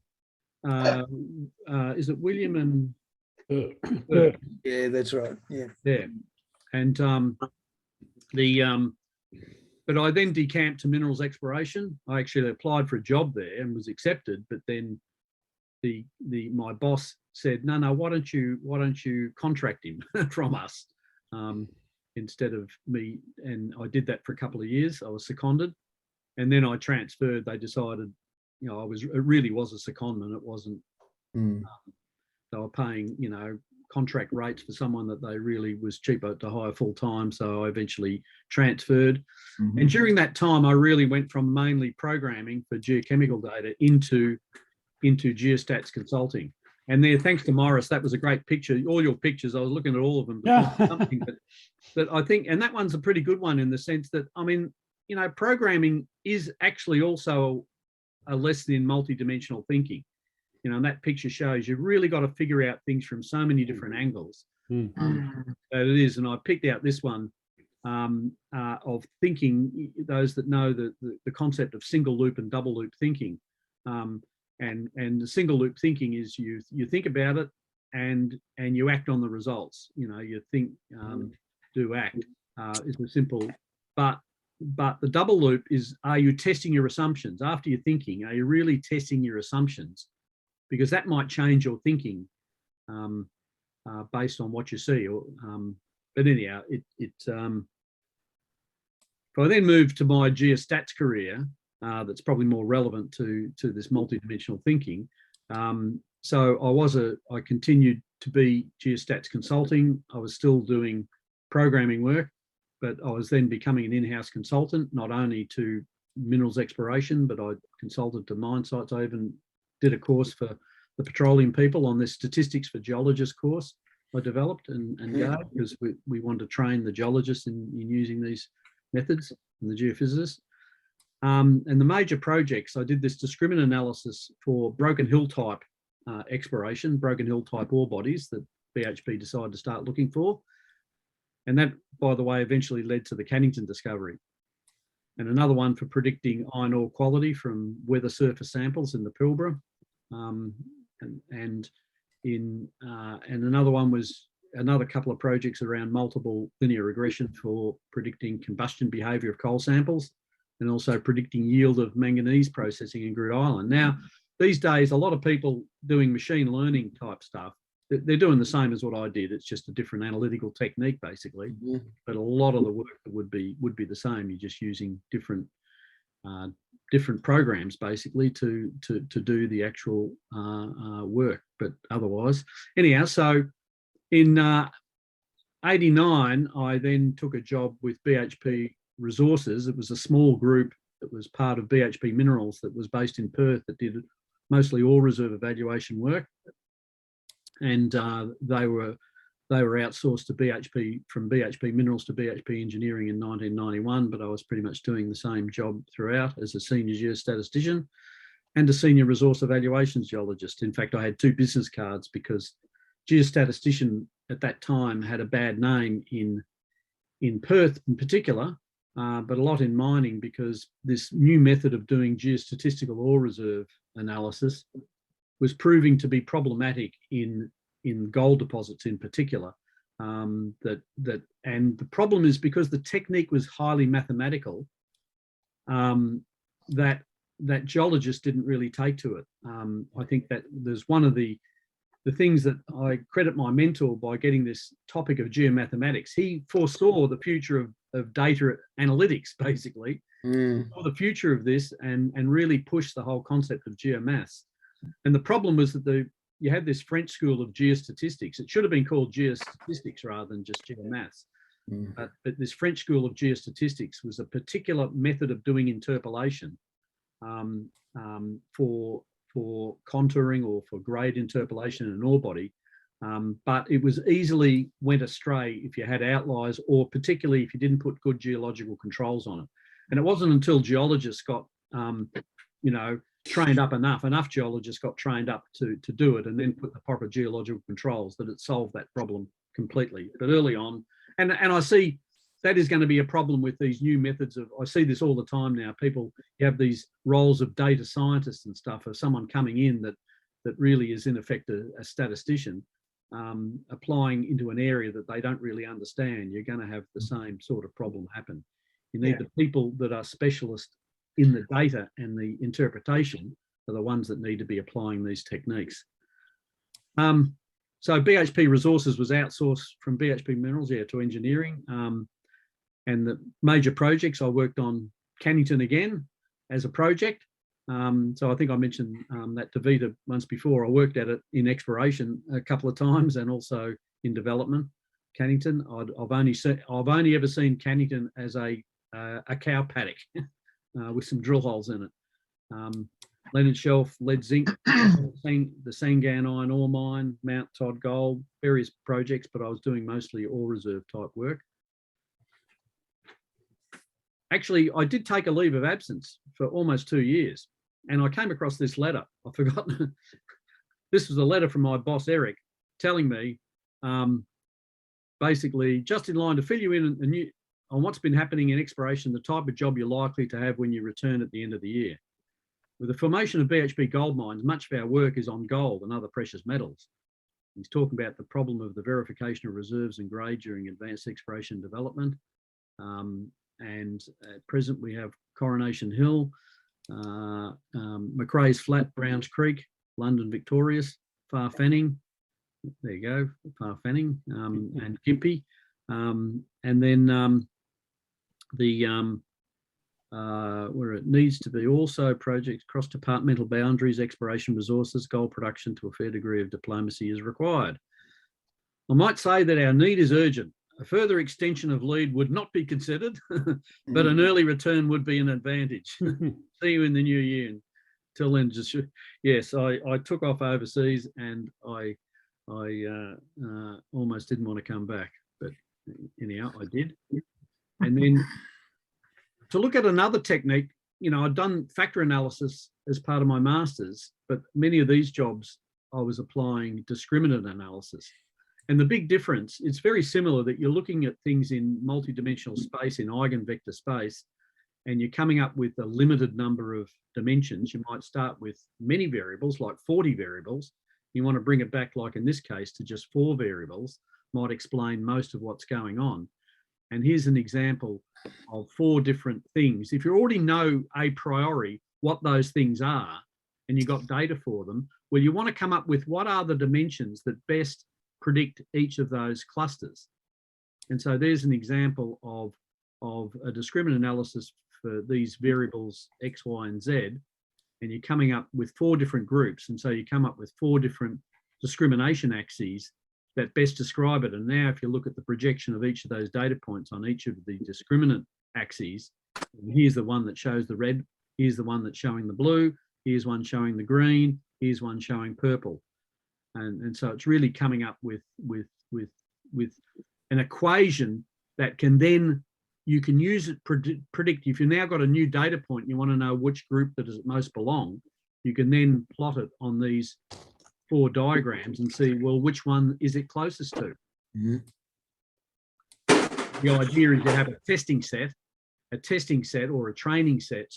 B: Is it William and?
E: Yeah, that's right. Yeah.
B: Yeah, and but I then decamped to minerals exploration. I actually applied for a job there and was accepted, but then my boss said, no, why don't you contract him from us instead of me? And I did that for a couple of years. I was seconded, and then I transferred. They decided, it really was a secondment. It wasn't. They were paying, contract rates for someone that they really was cheaper to hire full time. So I eventually transferred. And during that time, I really went from mainly programming for geochemical data into geostats consulting. And there, thanks to Morris, that was a great picture. All your pictures, I was looking at all of them. But I think, and that one's a pretty good one in the sense that, programming is actually also a lesson in multidimensional thinking. And that picture shows you've really got to figure out things from so many different angles. That it is. And I picked out this one of thinking, those that know the concept of single loop and double loop thinking. And the single loop thinking is you think about it and you act on the results. You think, do, act is the simple, but the double loop is, are you testing your assumptions after you're thinking? Are you really testing your assumptions? Because that might change your thinking based on what you see. But anyhow, if I then move to my geostats career, that's probably more relevant to this multidimensional thinking. So I continued to be geostats consulting. I was still doing programming work, but I was then becoming an in-house consultant, not only to minerals exploration, but I consulted to mine sites. I even did a course for the petroleum people on this statistics for geologists course I developed and because we wanted to train the geologists in using these methods and the geophysicists. And the major projects, I did this discriminant analysis for Broken Hill type exploration, Broken Hill type ore bodies that BHP decided to start looking for. And that, by the way, eventually led to the Cannington discovery. And another one for predicting iron ore quality from weather surface samples in the Pilbara. And another one was another couple of projects around multiple linear regression for predicting combustion behaviour of coal samples and also predicting yield of manganese processing in Groote Eylandt. Now, these days, a lot of people doing machine learning type stuff, they're doing the same as what I did. It's just a different analytical technique, basically. But a lot of the work would be the same. You're just using different programs, basically, to do the actual work. But otherwise, anyhow, so in 89, I then took a job with BHP Resources. It was a small group that was part of BHP Minerals that was based in Perth that did mostly ore reserve evaluation work. And they were outsourced to BHP, from BHP Minerals to BHP Engineering in 1991, but I was pretty much doing the same job throughout as a senior geostatistician and a senior resource evaluations geologist. In fact, I had 2 business cards because geostatistician at that time had a bad name in Perth in particular, but a lot in mining, because this new method of doing geostatistical ore reserve analysis was proving to be problematic in gold deposits in particular. And the problem is because the technique was highly mathematical, that geologists didn't really take to it. I think that there's one of the things that I credit my mentor by getting this topic of geomathematics. He foresaw the future of data analytics, basically, saw the future of this and really pushed the whole concept of geomaths. And the problem was that you had this French school of geostatistics. It should have been called geostatistics rather than just geomaths. But this French school of geostatistics was a particular method of doing interpolation for contouring or for grade interpolation in an ore body. But it was easily went astray if you had outliers, or particularly if you didn't put good geological controls on it. And it wasn't until geologists got, trained up enough geologists got trained up to do it, and then put the proper geological controls, that it solved that problem completely. But early on, and I see that is going to be a problem with these new methods of, I see this all the time now, people, you have these roles of data scientists and stuff, of someone coming in that really is in effect a statistician, applying into an area that they don't really understand. You're going to have the same sort of problem happen. You need the people that are specialists in the data and the interpretation are the ones that need to be applying these techniques. So BHP Resources was outsourced from BHP Minerals, to engineering. And the major projects I worked on, Cannington again as a project. So I think I mentioned that to Vita once before. I worked at it in exploration a couple of times and also in development. Cannington, I've only ever seen Cannington as a cow paddock with some drill holes in it. Leonard Shelf, lead zinc, the Sangan iron ore mine, Mount Todd gold, various projects, but I was doing mostly ore reserve type work. Actually, I did take a leave of absence for almost 2 years, and I came across this letter. I forgot. This was a letter from my boss, Eric, telling me, basically, just in line to fill you in on what's been happening in exploration, the type of job you're likely to have when you return at the end of the year. With the formation of BHP gold mines, much of our work is on gold and other precious metals. He's talking about the problem of the verification of reserves and grade during advanced exploration and development. And at present, we have Coronation Hill, Macrae's Flat, Browns Creek, London Victorious, Far Fanning, there you go, Far Fanning, and Gympie. And then where it needs to be also projects cross departmental boundaries, exploration resources, gold production to a fair degree of diplomacy is required. I might say that our need is urgent. A further extension of lead would not be considered, but an early return would be an advantage. See you in the new year. Till then, just yes, I took off overseas and I almost didn't want to come back, but anyhow, I did. And then to look at another technique, I'd done factor analysis as part of my master's, but many of these jobs I was applying discriminant analysis. And the big difference, it's very similar that you're looking at things in multidimensional space, in eigenvector space, and you're coming up with a limited number of dimensions. You might start with many variables, like 40 variables. You want to bring it back, like in this case, to just 4 variables, might explain most of what's going on. And here's an example of 4 different things. If you already know a priori what those things are, and you've got data for them, well, you want to come up with what are the dimensions that best predict each of those clusters. And so there's an example of a discriminant analysis for these variables X, Y, and Z, and you're coming up with 4 different groups. And so you come up with 4 different discrimination axes that best describe it. And now if you look at the projection of each of those data points on each of the discriminant axes, here's the one that shows the red, here's the one that's showing the blue, here's one showing the green, here's one showing purple. And so it's really coming up with an equation that can then, you can use it predict. If you've now got a new data point, you want to know which group that does it most belong, you can then plot it on these 4 diagrams and see, well, which one is it closest to? Mm-hmm. The idea is to have a testing set or a training set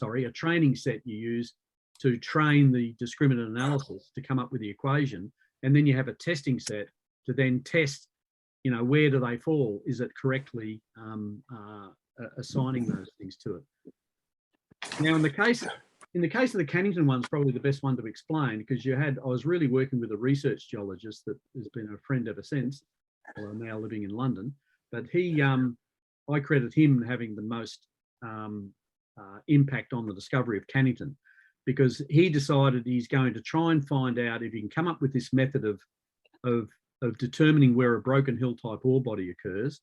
B: you use to train the discriminant analysis to come up with the equation. And then you have a testing set to then test, where do they fall? Is it correctly assigning those things to it? Now, in the case of the Cannington one, is probably the best one to explain, because I was really working with a research geologist that has been a friend ever since, or now living in London. But I credit him having the most impact on the discovery of Cannington, because he decided he's going to try and find out if he can come up with this method of determining where a broken hill type ore body occurs,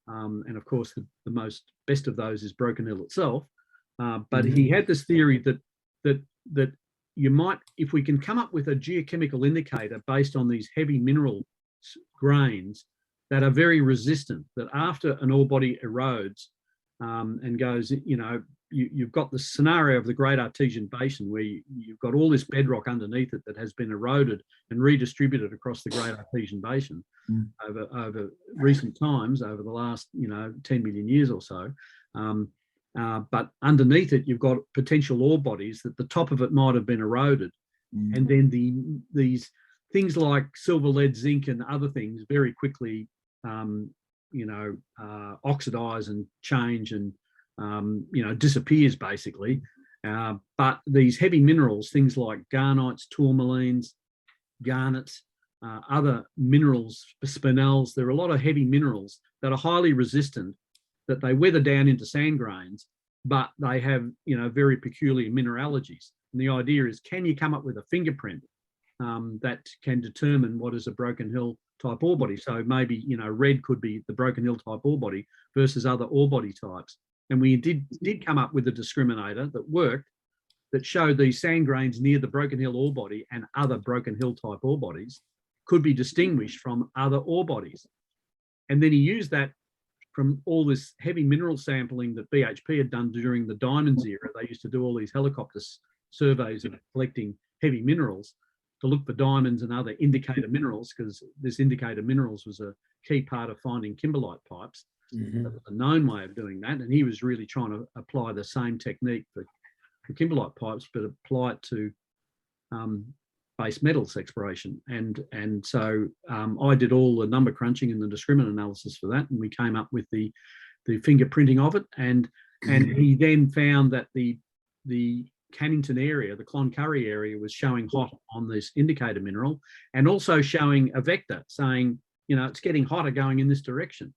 B: And of course, the best of those is Broken Hill itself. But he had this theory that you might, if we can come up with a geochemical indicator based on these heavy mineral grains that are very resistant, that after an ore body erodes and goes, you've got the scenario of the Great Artesian Basin where you've got all this bedrock underneath it that has been eroded and redistributed across the Great Artesian Basin over recent times, over the last 10 million years or so. But underneath it, you've got potential ore bodies that the top of it might have been eroded. And then these things like silver, lead, zinc and other things very quickly, oxidize and change and, disappears basically. But these heavy minerals, things like garnites, tourmalines, garnets, other minerals, spinels, there are a lot of heavy minerals that are highly resistant, that they weather down into sand grains, but they have, very peculiar mineralogies. And the idea is, can you come up with a fingerprint that can determine what is a Broken Hill type ore body? So maybe, red could be the Broken Hill type ore body versus other ore body types. And we did come up with a discriminator that worked, that showed these sand grains near the Broken Hill ore body and other Broken Hill type ore bodies could be distinguished from other ore bodies. And then he used that from all this heavy mineral sampling that BHP had done during the diamonds era. They used to do all these helicopter surveys of collecting heavy minerals to look for diamonds and other indicator minerals, because this indicator minerals was a key part of finding kimberlite pipes. That was a known way of doing that. And he was really trying to apply the same technique for kimberlite pipes, but apply it to base metals exploration. And so I did all the number crunching and the discriminant analysis for that, and we came up with the fingerprinting of it. And he then found that the Cannington area, the Cloncurry area, was showing hot on this indicator mineral, and also showing a vector saying, it's getting hotter going in this direction.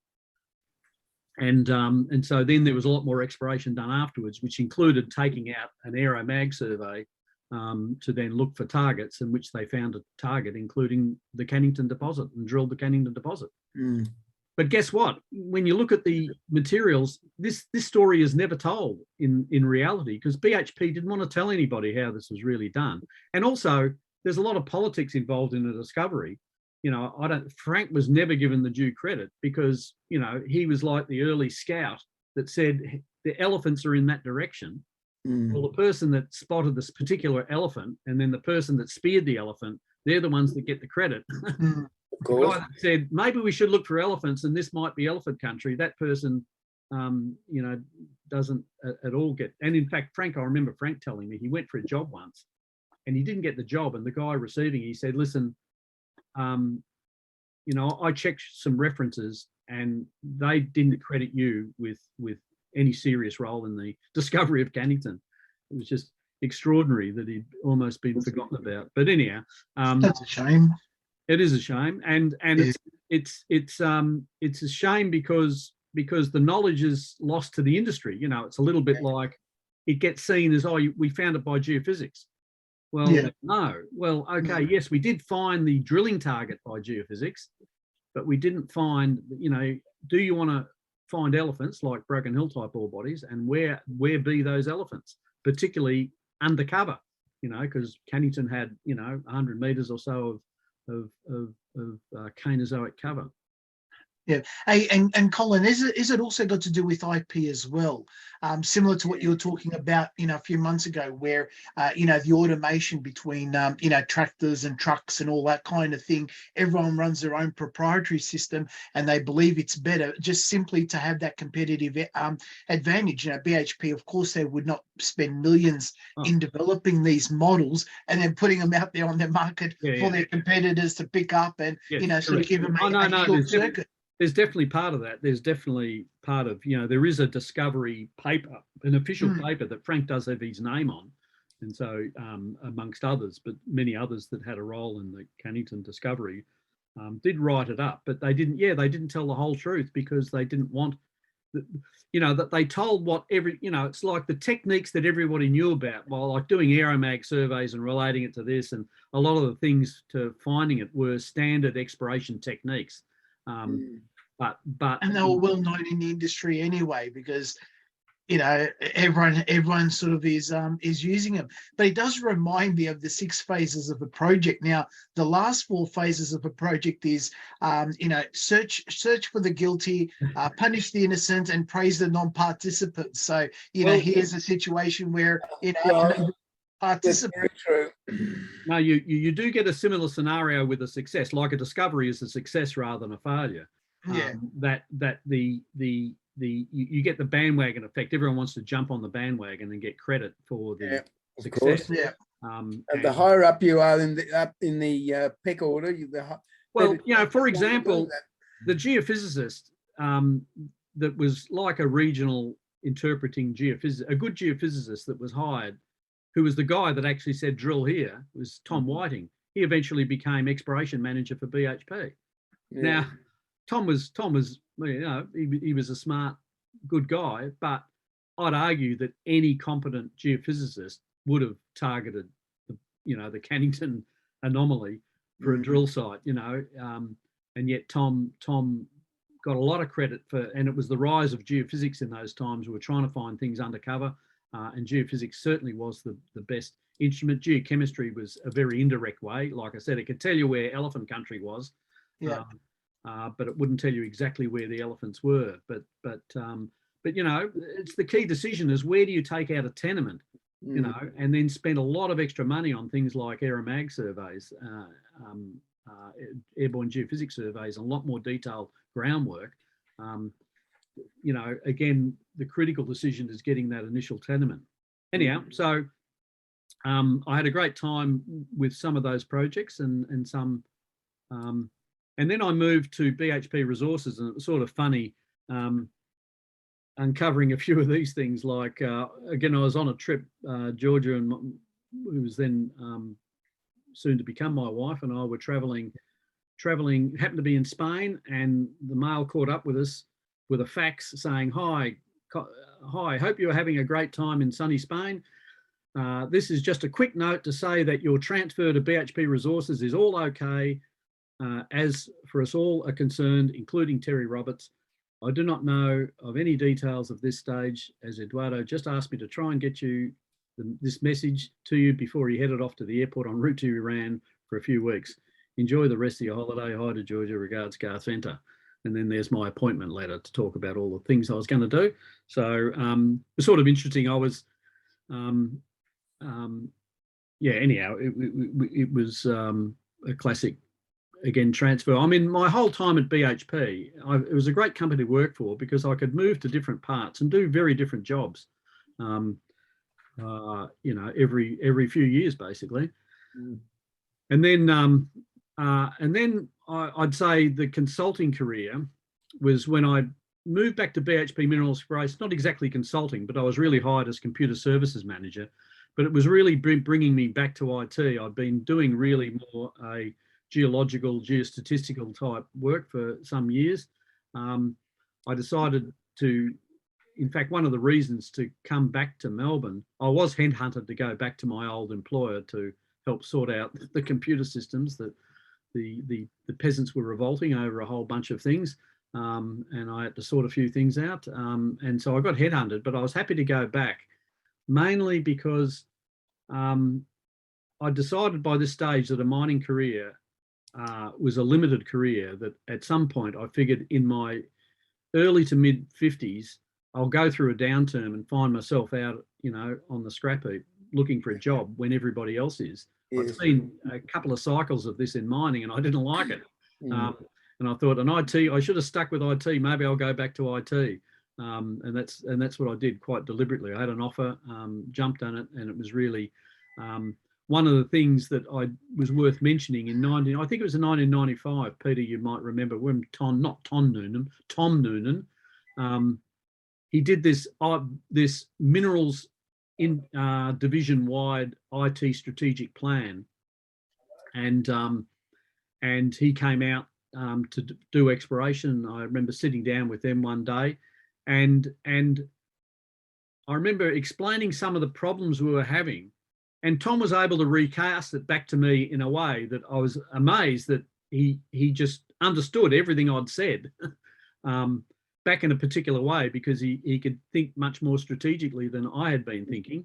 B: And so then there was a lot more exploration done afterwards, which included taking out an aeromag survey to then look for targets, in which they found a target, including the Cannington deposit, and drilled the Cannington deposit. But guess what? When you look at the materials, this story is never told in reality, because BHP didn't want to tell anybody how this was really done. And also, there's a lot of politics involved in the discovery. Frank was never given the due credit, because, he was like the early scout that said the elephants are in that direction. Well, the person that spotted this particular elephant, and then the person that speared the elephant, they're the ones that get the credit. The guy that said, maybe we should look for elephants and this might be elephant country, that person, doesn't at all get. And in fact, Frank, I remember Frank telling me he went for a job once and he didn't get the job. And the guy receiving, he said, listen, I checked some references and they didn't credit you with any serious role in the discovery of Cannington. It was just extraordinary that he'd almost been forgotten about. But anyhow,
D: that's a shame.
B: It is a shame, and it's a shame because the knowledge is lost to the industry. It's a little bit like it gets seen as, we found it by geophysics. Well, no. Well, okay, yes, we did find the drilling target by geophysics, but we didn't find, do you want to find elephants like Broken Hill type ore bodies, and where be those elephants, particularly undercover, because Cannington had, 100 meters or so of Cainozoic cover.
D: Yeah, hey, and Colin, is it also got to do with IP as well? Similar to what you were talking about, a few months ago, where the automation between tractors and trucks and all that kind of thing. Everyone runs their own proprietary system, and they believe it's better just simply to have that competitive advantage. BHP, of course, they would not spend millions in developing these models and then putting them out there on the market for their competitors to pick up and sort of give them a short circuit.
B: There's definitely part of that. There's definitely part of, there is a discovery paper, an official paper that Frank does have his name on. And so amongst others, but many others that had a role in the Cannington discovery did write it up, but they didn't tell the whole truth, because they didn't want, that they told what it's like the techniques that everybody knew about, while like doing aeromag surveys and relating it to this. And a lot of the things to finding it were standard exploration techniques. but
D: And they were well known in the industry anyway, because you know everyone sort of is using them. But it does remind me of the 6 phases of a project. Now, the last 4 phases of a project is you know, search for the guilty, punish the innocent, and praise the non-participants. So you know,
E: Well,
D: here's a situation where you know,
E: well, that's
D: participant.
E: very true.
B: no, you do get a similar scenario with a success, like a discovery is a success rather than a failure.
D: Yeah.
B: That you get the bandwagon effect. Everyone wants to jump on the bandwagon and get credit for the
E: Of
B: success.
E: course.
D: Yeah.
E: And
B: And-
E: the higher up you are in the peck order,
B: well, you know, for example, the geophysicist that was like a regional interpreting geophysicist, a good geophysicist that was hired, who was the guy that actually said drill here, was Tom Whiting. He eventually became exploration manager for BHP. Now, Tom was, you know, he was a smart, good guy, but I'd argue that any competent geophysicist would have targeted, you know, the Cannington anomaly for a drill site, you know, and yet Tom got a lot of credit for, and it was the rise of geophysics in those times. We were trying to find things undercover, and geophysics certainly was the best instrument. Geochemistry was a very indirect way. Like I said, it could tell you where elephant country was.
D: Yeah.
B: But it wouldn't tell you exactly where the elephants were. But you know, it's the key decision is where do you take out a tenement, you know, and then spend a lot of extra money on things like aeromag surveys, airborne geophysics surveys, and a lot more detailed groundwork. You know, again, the critical decision is getting that initial tenement. Anyhow, so I had a great time with some of those projects and some. And then I moved to BHP Resources, and it was sort of funny uncovering a few of these things. Like, again, I was on a trip, Georgia, and who was then soon to become my wife, and I were traveling, happened to be in Spain, and the mail caught up with us with a fax saying, hi, hope you're having a great time in sunny Spain. This is just a quick note to say that your transfer to BHP Resources is all okay. As for us all are concerned, including Terry Roberts, I do not know of any details of this stage, as Eduardo just asked me to try and get you this message to you before he headed off to the airport en route to Iran for a few weeks. Enjoy the rest of your holiday. Hi to Georgia. Regards, Garth Venter. And then there's my appointment letter to talk about all the things I was going to do. So it was sort of interesting. I was, yeah, anyhow, it was a classic, again, transfer. I mean, my whole time at BHP, it was a great company to work for because I could move to different parts and do very different jobs, you know, every few years, basically. And then I'd say the consulting career was when I moved back to BHP Minerals Exploration, not exactly consulting, but I was really hired as computer services manager, but it was really bringing me back to IT. I'd been doing really more a geological, geostatistical type work for some years. I decided to, in fact, one of the reasons to come back to Melbourne, I was headhunted to go back to my old employer to help sort out the computer systems that the peasants were revolting over a whole bunch of things. And I had to sort a few things out. And so I got headhunted, but I was happy to go back, mainly because I decided by this stage that a mining career was a limited career, that at some point I figured in my early to mid 50s, I'll go through a downturn and find myself out, you know, on the scrap heap looking for a job when everybody else is.
E: Yes.
B: I've seen a couple of cycles of this in mining and I didn't like it. And I thought, an IT, I should have stuck with IT. Maybe I'll go back to IT. And that's what I did quite deliberately. I had an offer, jumped on it, and it was really one of the things that I was worth mentioning in I think it was in 1995, Peter, you might remember, when Tom Noonan, he did this minerals in division-wide IT strategic plan, and he came out to do exploration. I remember sitting down with them one day, and I remember explaining some of the problems we were having, and Tom was able to recast it back to me in a way that I was amazed that he just understood everything I'd said. back in a particular way because he could think much more strategically than I had been thinking.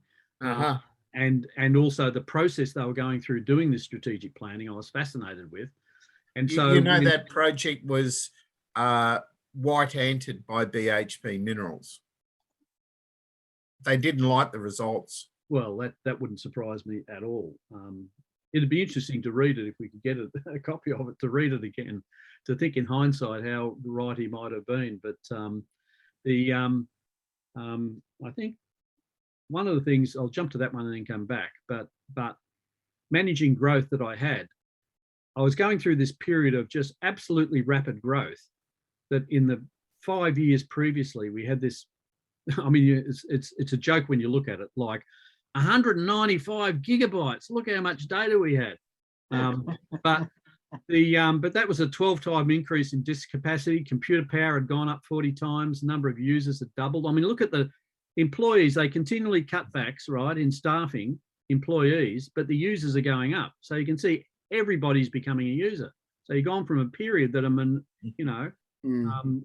B: And also the process they were going through doing this strategic planning, I was fascinated with. And so
A: that project was white-anted by BHP Minerals. They didn't like the results.
B: Well, that wouldn't surprise me at all. It'd be interesting to read it if we could get a copy of it, to read it again, to think in hindsight how right he might have been. But I think one of the things, I'll jump to that one and then come back, but managing growth that I had, I was going through this period of just absolutely rapid growth that in the 5 years previously, we had this, I mean, it's a joke when you look at it, like 195 gigabytes. Look how much data we had. But that was a 12-time increase in disk capacity. Computer power had gone up 40 times. The number of users had doubled. I mean, look at the employees. They continually cut backs, right, in staffing employees, but the users are going up. So you can see everybody's becoming a user. So you've gone from a period that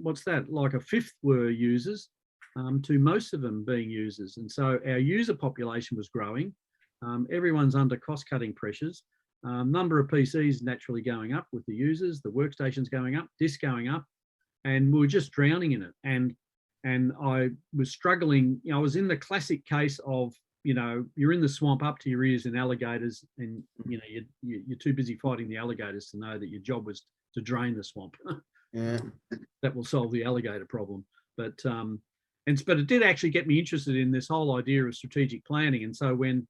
B: what's that? Like a fifth were users to most of them being users. And so our user population was growing. Everyone's under cost-cutting pressures. Number of PCs naturally going up with the users, the workstations going up, disk going up, and we were just drowning in it. And I was struggling. I was in the classic case of, you're in the swamp up to your ears in alligators, and you're too busy fighting the alligators to know that your job was to drain the swamp.
E: Yeah,
B: that will solve the alligator problem. But it did actually get me interested in this whole idea of strategic planning. And so when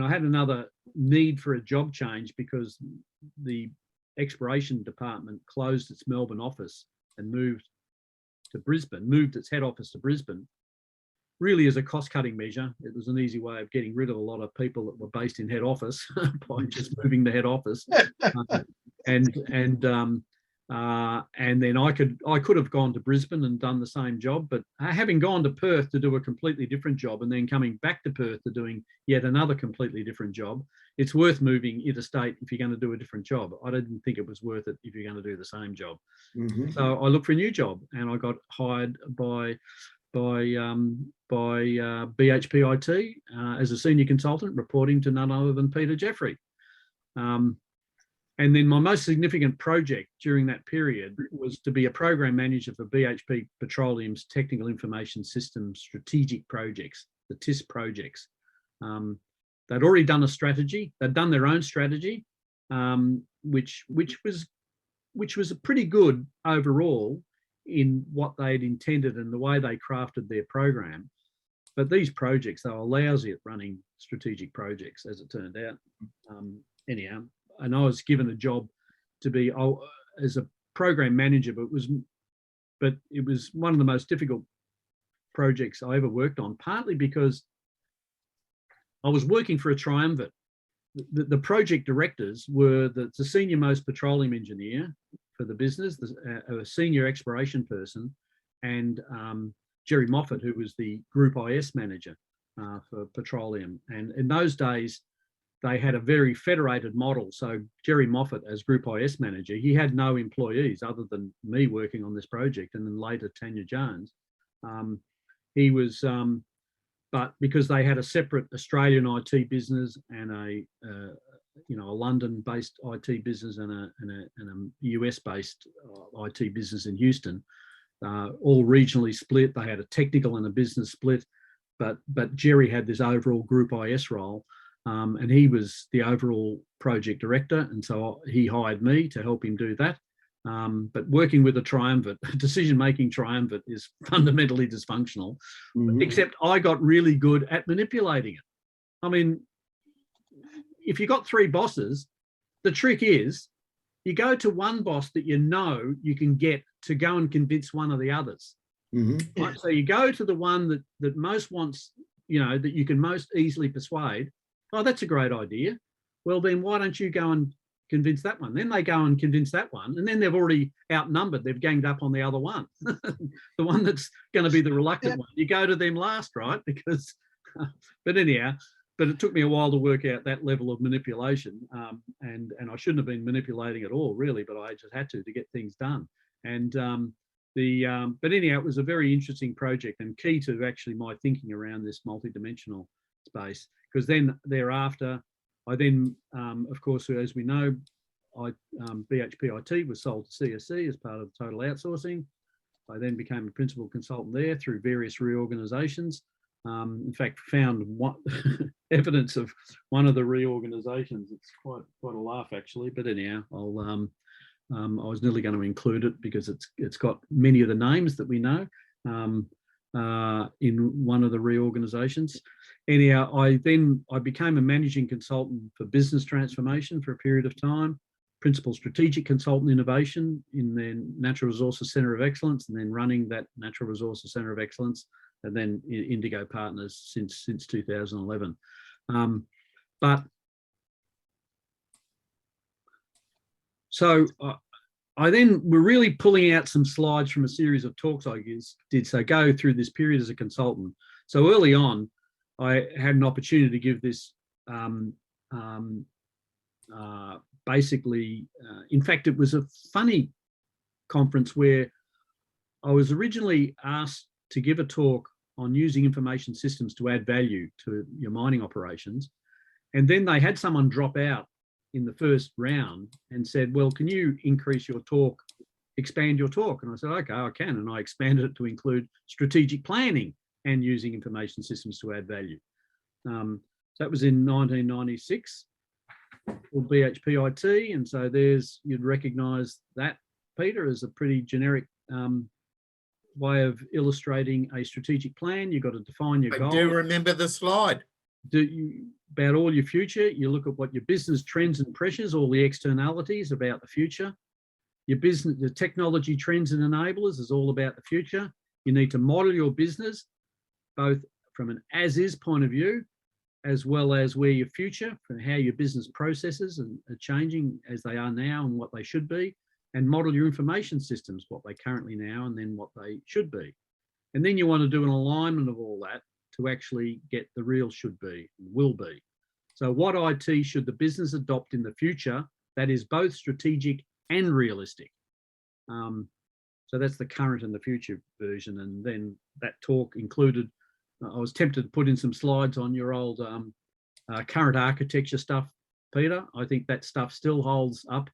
B: I had another need for a job change because the exploration department closed its Melbourne office and moved its head office to Brisbane, really as a cost-cutting measure. It was an easy way of getting rid of a lot of people that were based in head office by just moving the head office. And then I could have gone to Brisbane and done the same job, but having gone to Perth to do a completely different job and then coming back to Perth to doing yet another completely different job, it's worth moving interstate if you're going to do a different job. I didn't think it was worth it if you're going to do the same job.
E: Mm-hmm.
B: So I looked for a new job and I got hired by BHP IT as a senior consultant, reporting to none other than Peter Jeffrey. And then my most significant project during that period was to be a program manager for BHP Petroleum's Technical Information Systems Strategic Projects, the TIS projects. They'd already done a strategy. They'd done their own strategy, which was pretty good overall in what they'd intended and the way they crafted their program. But these projects, they were lousy at running strategic projects, as it turned out. Anyhow, and I was given a job to be as a program manager, but it was one of the most difficult projects I ever worked on, partly because I was working for a triumvirate. The project directors were the senior most petroleum engineer for the business, a senior exploration person, and Jerry Moffat, who was the Group IS manager for petroleum. And in those days, they had a very federated model. So Jerry Moffat, as Group IS manager, he had no employees other than me working on this project, and then later Tanya Jones. He was, but because they had a separate Australian IT business and a London-based IT business and a US-based IT business in Houston, all regionally split. They had a technical and a business split, but Jerry had this overall Group IS role. And he was the overall project director. And so he hired me to help him do that. But working with a triumvirate, decision-making triumvirate, is fundamentally dysfunctional, except I got really good at manipulating it. I mean, if you got three bosses, the trick is you go to one boss that you can get to go and convince one of the others. Right? So you go to the one that most wants, that you can most easily persuade. Oh, that's a great idea. Well, then why don't you go and convince that one? Then they go and convince that one, and then they've already outnumbered. They've ganged up on the other one, the one that's going to be the reluctant one. You go to them last, right? Because, but it took me a while to work out that level of manipulation, and I shouldn't have been manipulating at all, really, but I just had to get things done. And But anyhow, it was a very interesting project and key to actually my thinking around this multidimensional space. Because then thereafter, I then, of course, as we know, BHPIT was sold to CSC as part of total outsourcing. I then became a principal consultant there through various reorganisations. In fact, found evidence of one of the reorganisations. It's quite a laugh actually, but anyhow, I was nearly going to include it because it's got many of the names that we know in one of the reorganisations. Anyhow, I became a managing consultant for business transformation for a period of time, principal strategic consultant innovation in the Natural Resources Centre of Excellence, and then running that Natural Resources Centre of Excellence, and then Indigo Partners since 2011. So I then were really pulling out some slides from a series of talks I did. So go through this period as a consultant. So early on, I had an opportunity to give this basically, in fact, it was a funny conference where I was originally asked to give a talk on using information systems to add value to your mining operations. And then they had someone drop out in the first round and said, well, can you increase your talk, expand your talk? And I said, okay, I can. And I expanded it to include strategic planning and using information systems to add value. So that was in 1996 called BHPIT. And so you'd recognise that, Peter, as a pretty generic way of illustrating a strategic plan. You've got to define your goals.
A: I do remember the slide.
B: About all your future, you look at what your business trends and pressures, all the externalities about the future. Your business, the technology trends and enablers is all about the future. You need to model your business, both from an as-is point of view, as well as where your future, for how your business processes are changing as they are now and what they should be, and model your information systems, what they currently now and then what they should be. And then you want to do an alignment of all that to actually get the real should be, will be. So what IT should the business adopt in the future that is both strategic and realistic? So that's the current and the future version. And then that talk included, I was tempted to put in some slides on your old current architecture stuff, Peter. I think that stuff still holds up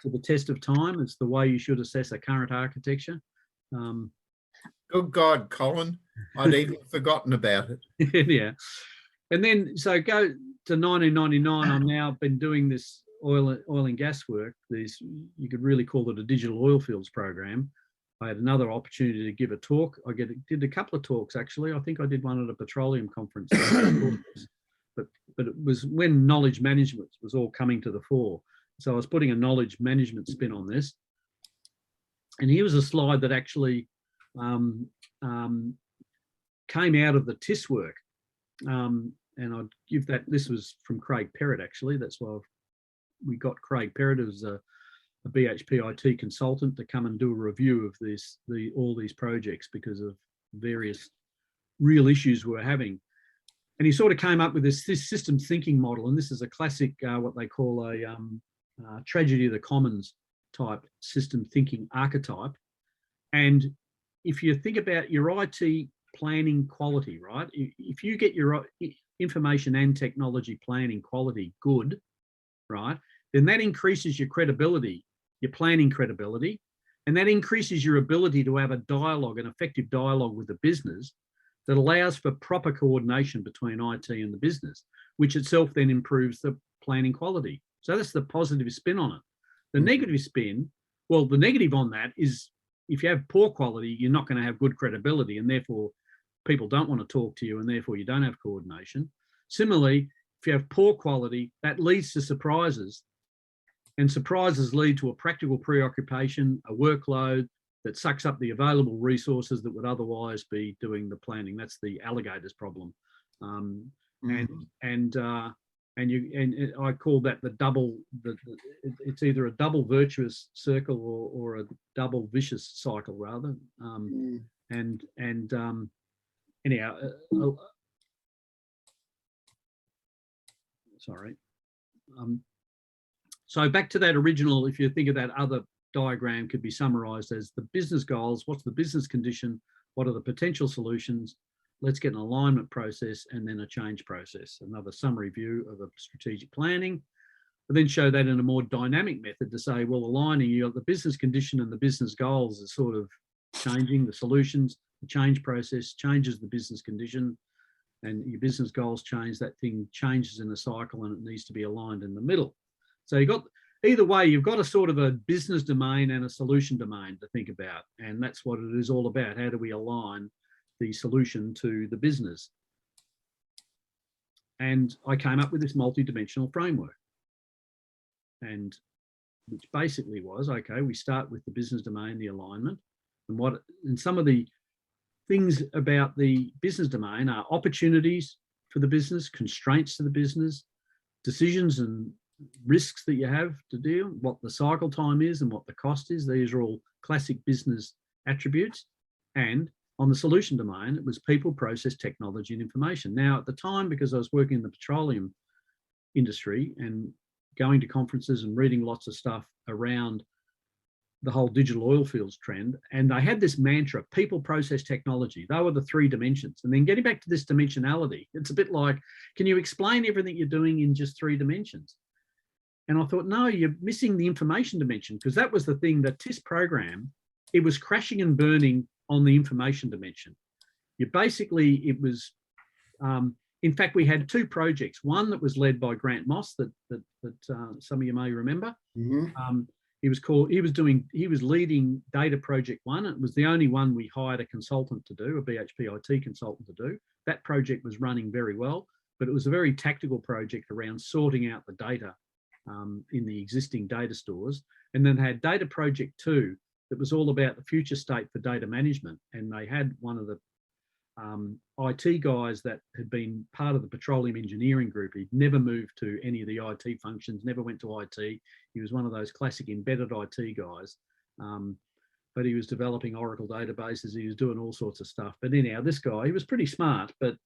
B: to the test of time. It's the way you should assess a current architecture.
A: Good God, Colin, I'd even forgotten about it.
B: Yeah. And then, so go to 1999, I've now been doing this oil and gas work. You could really call it a digital oil fields program. I had another opportunity to give a talk. I did a couple of talks, actually. I think I did one at a petroleum conference. but it was when knowledge management was all coming to the fore. So I was putting a knowledge management spin on this. And here was a slide that actually came out of the TIS work. And I'd give that, this was from Craig Perrott, actually. That's why we got Craig Perrott as a BHPIT consultant to come and do a review of all these projects because of various real issues we were having. And he sort of came up with this systems thinking model. And this is a classic, what they call a tragedy of the commons type system thinking archetype. And if you think about your IT planning quality, right? If you get your information and technology planning quality good, right, then that increases your credibility, your planning credibility, and that increases your ability to have a dialogue, an effective dialogue with the business that allows for proper coordination between IT and the business, which itself then improves the planning quality. So that's the positive spin on it. The negative spin, well, the negative on that is if you have poor quality, you're not going to have good credibility, and therefore people don't want to talk to you, and therefore you don't have coordination. Similarly, if you have poor quality, that leads to surprises, and surprises lead to a practical preoccupation, a workload that sucks up the available resources that would otherwise be doing the planning. That's the alligator's problem. And I call that the double. It's either a double virtuous circle or a double vicious cycle, rather. Anyhow, sorry. So back to that original. If you think of that other diagram could be summarized as the business goals, what's the business condition, what are the potential solutions, let's get an alignment process and then a change process, another summary view of a strategic planning. But then show that in a more dynamic method to say, well, aligning, you got the business condition and the business goals is sort of changing the solutions, the change process changes the business condition, and your business goals change, that thing changes in a cycle and it needs to be aligned in the middle. So you've got, either way, you've got a sort of a business domain and a solution domain to think about. And that's what it is all about. How do we align the solution to the business? And I came up with this multi-dimensional framework. And which basically was, okay, we start with the business domain, the alignment, and some of the things about the business domain are opportunities for the business, constraints to the business, decisions and risks that you have to deal, what the cycle time is and what the cost is. These are all classic business attributes. And on the solution domain, it was people, process, technology, and information. Now, at the time, because I was working in the petroleum industry and going to conferences and reading lots of stuff around the whole digital oil fields trend, and they had this mantra, people, process, technology. They were the 3 dimensions. And then getting back to this dimensionality, it's a bit like, can you explain everything you're doing in just 3 dimensions? And I thought, no, you're missing the information dimension, because that was the thing, that TIS program, it was crashing and burning on the information dimension. You basically, it was, in fact, we had 2 projects. One that was led by Grant Moss that some of you may remember.
E: Mhm.
B: He was leading Data Project 1. It was the only one we hired a consultant to do, a BHP IT consultant to do. That project was running very well, but it was a very tactical project around sorting out the data in the existing data stores. And then had Data Project 2 that was all about the future state for data management. And they had one of the IT guys that had been part of the petroleum engineering group. He'd never moved to any of the IT functions, never went to IT. He was one of those classic embedded IT guys, but he was developing Oracle databases. He was doing all sorts of stuff. But anyhow, this guy, he was pretty smart, but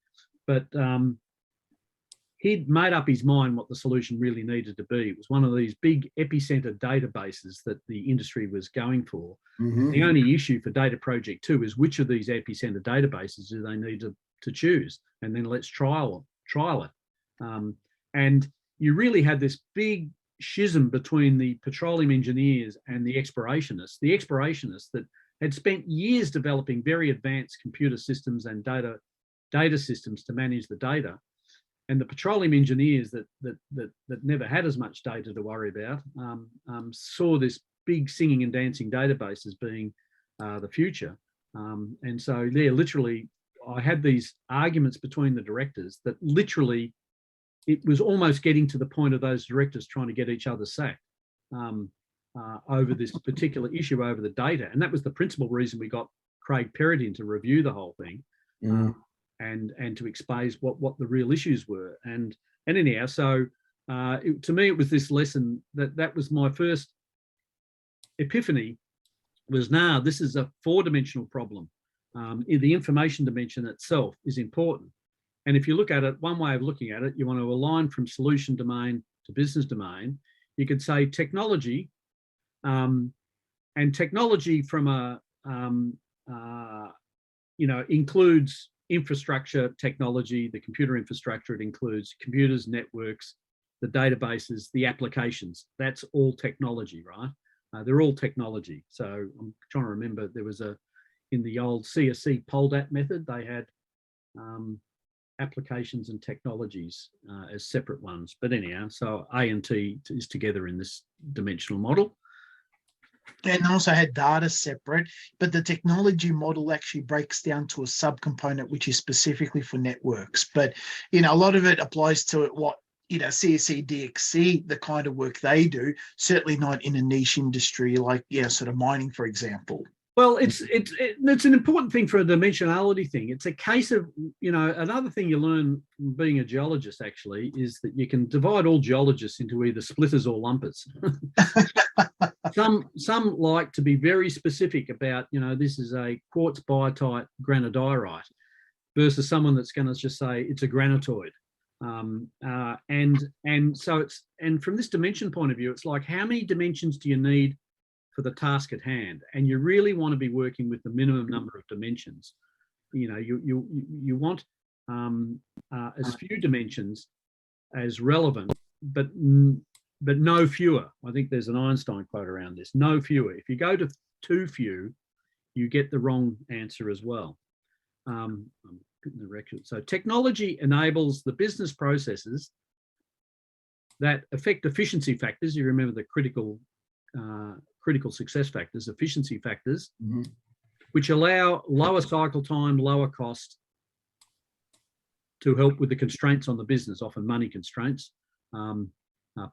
B: he'd made up his mind what the solution really needed to be. It was one of these big epicenter databases that the industry was going for.
E: Mhm.
B: The only issue for Data Project 2 is which of these epicenter databases do they need to choose, and then let's trial it. And you really had this big schism between the petroleum engineers and the explorationists. The explorationists that had spent years developing very advanced computer systems and data systems to manage the data, and the petroleum engineers that never had as much data to worry about saw this big singing and dancing database as being the future. And so there, literally, I had these arguments between the directors that literally it was almost getting to the point of those directors trying to get each other sacked over this particular issue over the data. And that was the principal reason we got Craig Perrott to review the whole thing. And to expose what the real issues were. And anyhow, so to me, it was this lesson that was my first epiphany, was now this is a 4-dimensional problem. The information dimension itself is important. And if you look at it, one way of looking at it, you want to align from solution domain to business domain. You could say technology, and technology from includes infrastructure technology, the computer infrastructure. It includes computers, networks, the databases, the applications. That's all technology, right? They're all technology. So I'm trying to remember, there was in the old CSC POLDAT method, they had applications and technologies as separate ones. But anyhow, so A and T is together in this dimensional model.
D: And also had data separate, but the technology model actually breaks down to a subcomponent, which is specifically for networks. But, a lot of it applies to what, CSC, DXC, the kind of work they do, certainly not in a niche industry like, sort of mining, for example.
B: Well, it's an important thing for a dimensionality thing. It's a case of, another thing you learn from being a geologist actually is that you can divide all geologists into either splitters or lumpers. Some like to be very specific about, this is a quartz biotite granodiorite versus someone that's going to just say it's a granitoid. And so from this dimension point of view, it's like, how many dimensions do you need for the task at hand. And you really want to be working with the minimum number of dimensions. You know, you want as few dimensions as relevant, but no fewer. I think there's an Einstein quote around this, no fewer. If you go to too few, you get the wrong answer as well. I'm putting the record. So technology enables the business processes that affect efficiency factors. You remember the critical success factors, efficiency factors, which allow lower cycle time, lower cost to help with the constraints on the business, often money constraints,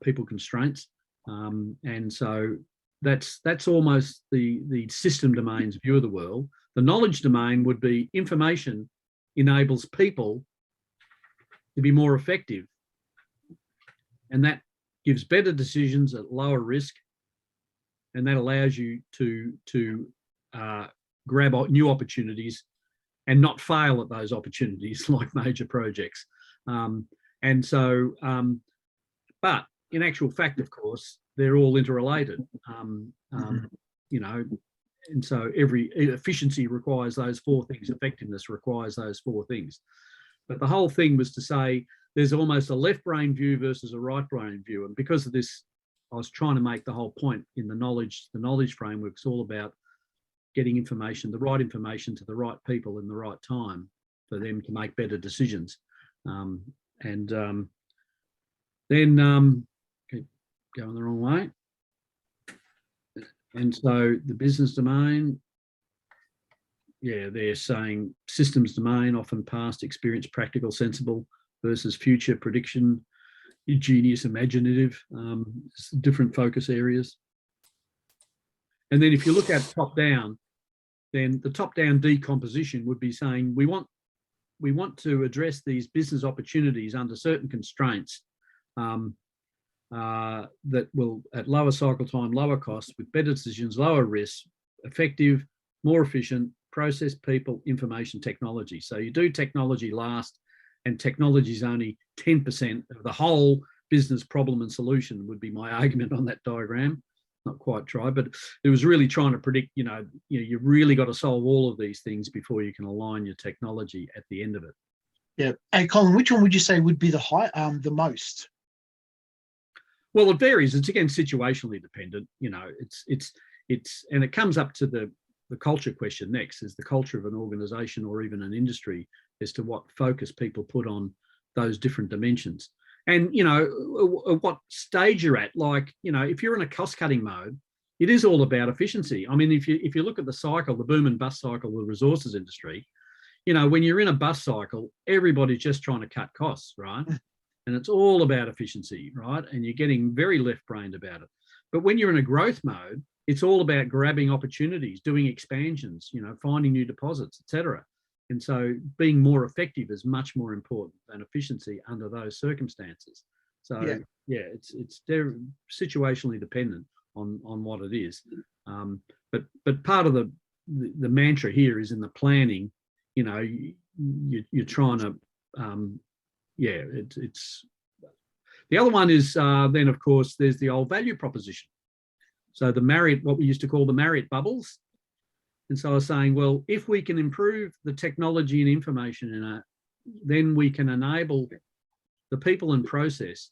B: people constraints. And so that's almost the system domain's view of the world. The knowledge domain would be information enables people to be more effective. And that gives better decisions at lower risk. And that allows you to grab new opportunities and not fail at those opportunities like major projects. And so, but in actual fact, of course, they're all interrelated, you know, and so every efficiency requires those four things. Effectiveness requires those four things. But the whole thing was to say there's almost a left brain view versus a right brain view. And because of this, I was trying to make the whole point in the knowledge framework is all about getting information, the right information to the right people in the right time for them to make better decisions. Then keep going the wrong way. And so the business domain, yeah, they're saying systems domain, often past, experience, practical, sensible versus future, prediction, genius, imaginative, different focus areas. And then if you look at top down, then the top down decomposition would be saying we want to address these business opportunities under certain constraints that will at lower cycle time, lower cost, with better decisions, lower risk, effective, more efficient, process, people, information, technology. So you do technology last, and technology is only 10% of the whole business problem and solution would be my argument on that diagram. Not quite right, but it was really trying to predict, you really got to solve all of these things before you can align your technology at the end of it.
D: Yeah. Hey, Colin, which one would you say would be the most?
B: Well, it varies. It's again situationally dependent. You know, it's and it comes up to the culture question next. Is the culture of an organization or even an industry as to what focus people put on those different dimensions. And, you know, what stage you're at, like, you know, if you're in a cost cutting mode, it is all about efficiency. I mean, if you look at the cycle, the boom and bust cycle of the resources industry, you know, when you're in a bust cycle, everybody's just trying to cut costs, right? And it's all about efficiency, right? And you're getting very left-brained about it. But when you're in a growth mode, it's all about grabbing opportunities, doing expansions, you know, finding new deposits, etc. And so being more effective is much more important than efficiency under those circumstances. So yeah, it's situationally dependent on what it is. But part of the mantra here is in the planning, you know, you're trying to, it's the other one is then of course there's the old value proposition. So the Marriott, what we used to call the Marriott bubbles. And so I was saying, well, if we can improve the technology and information then we can enable the people and process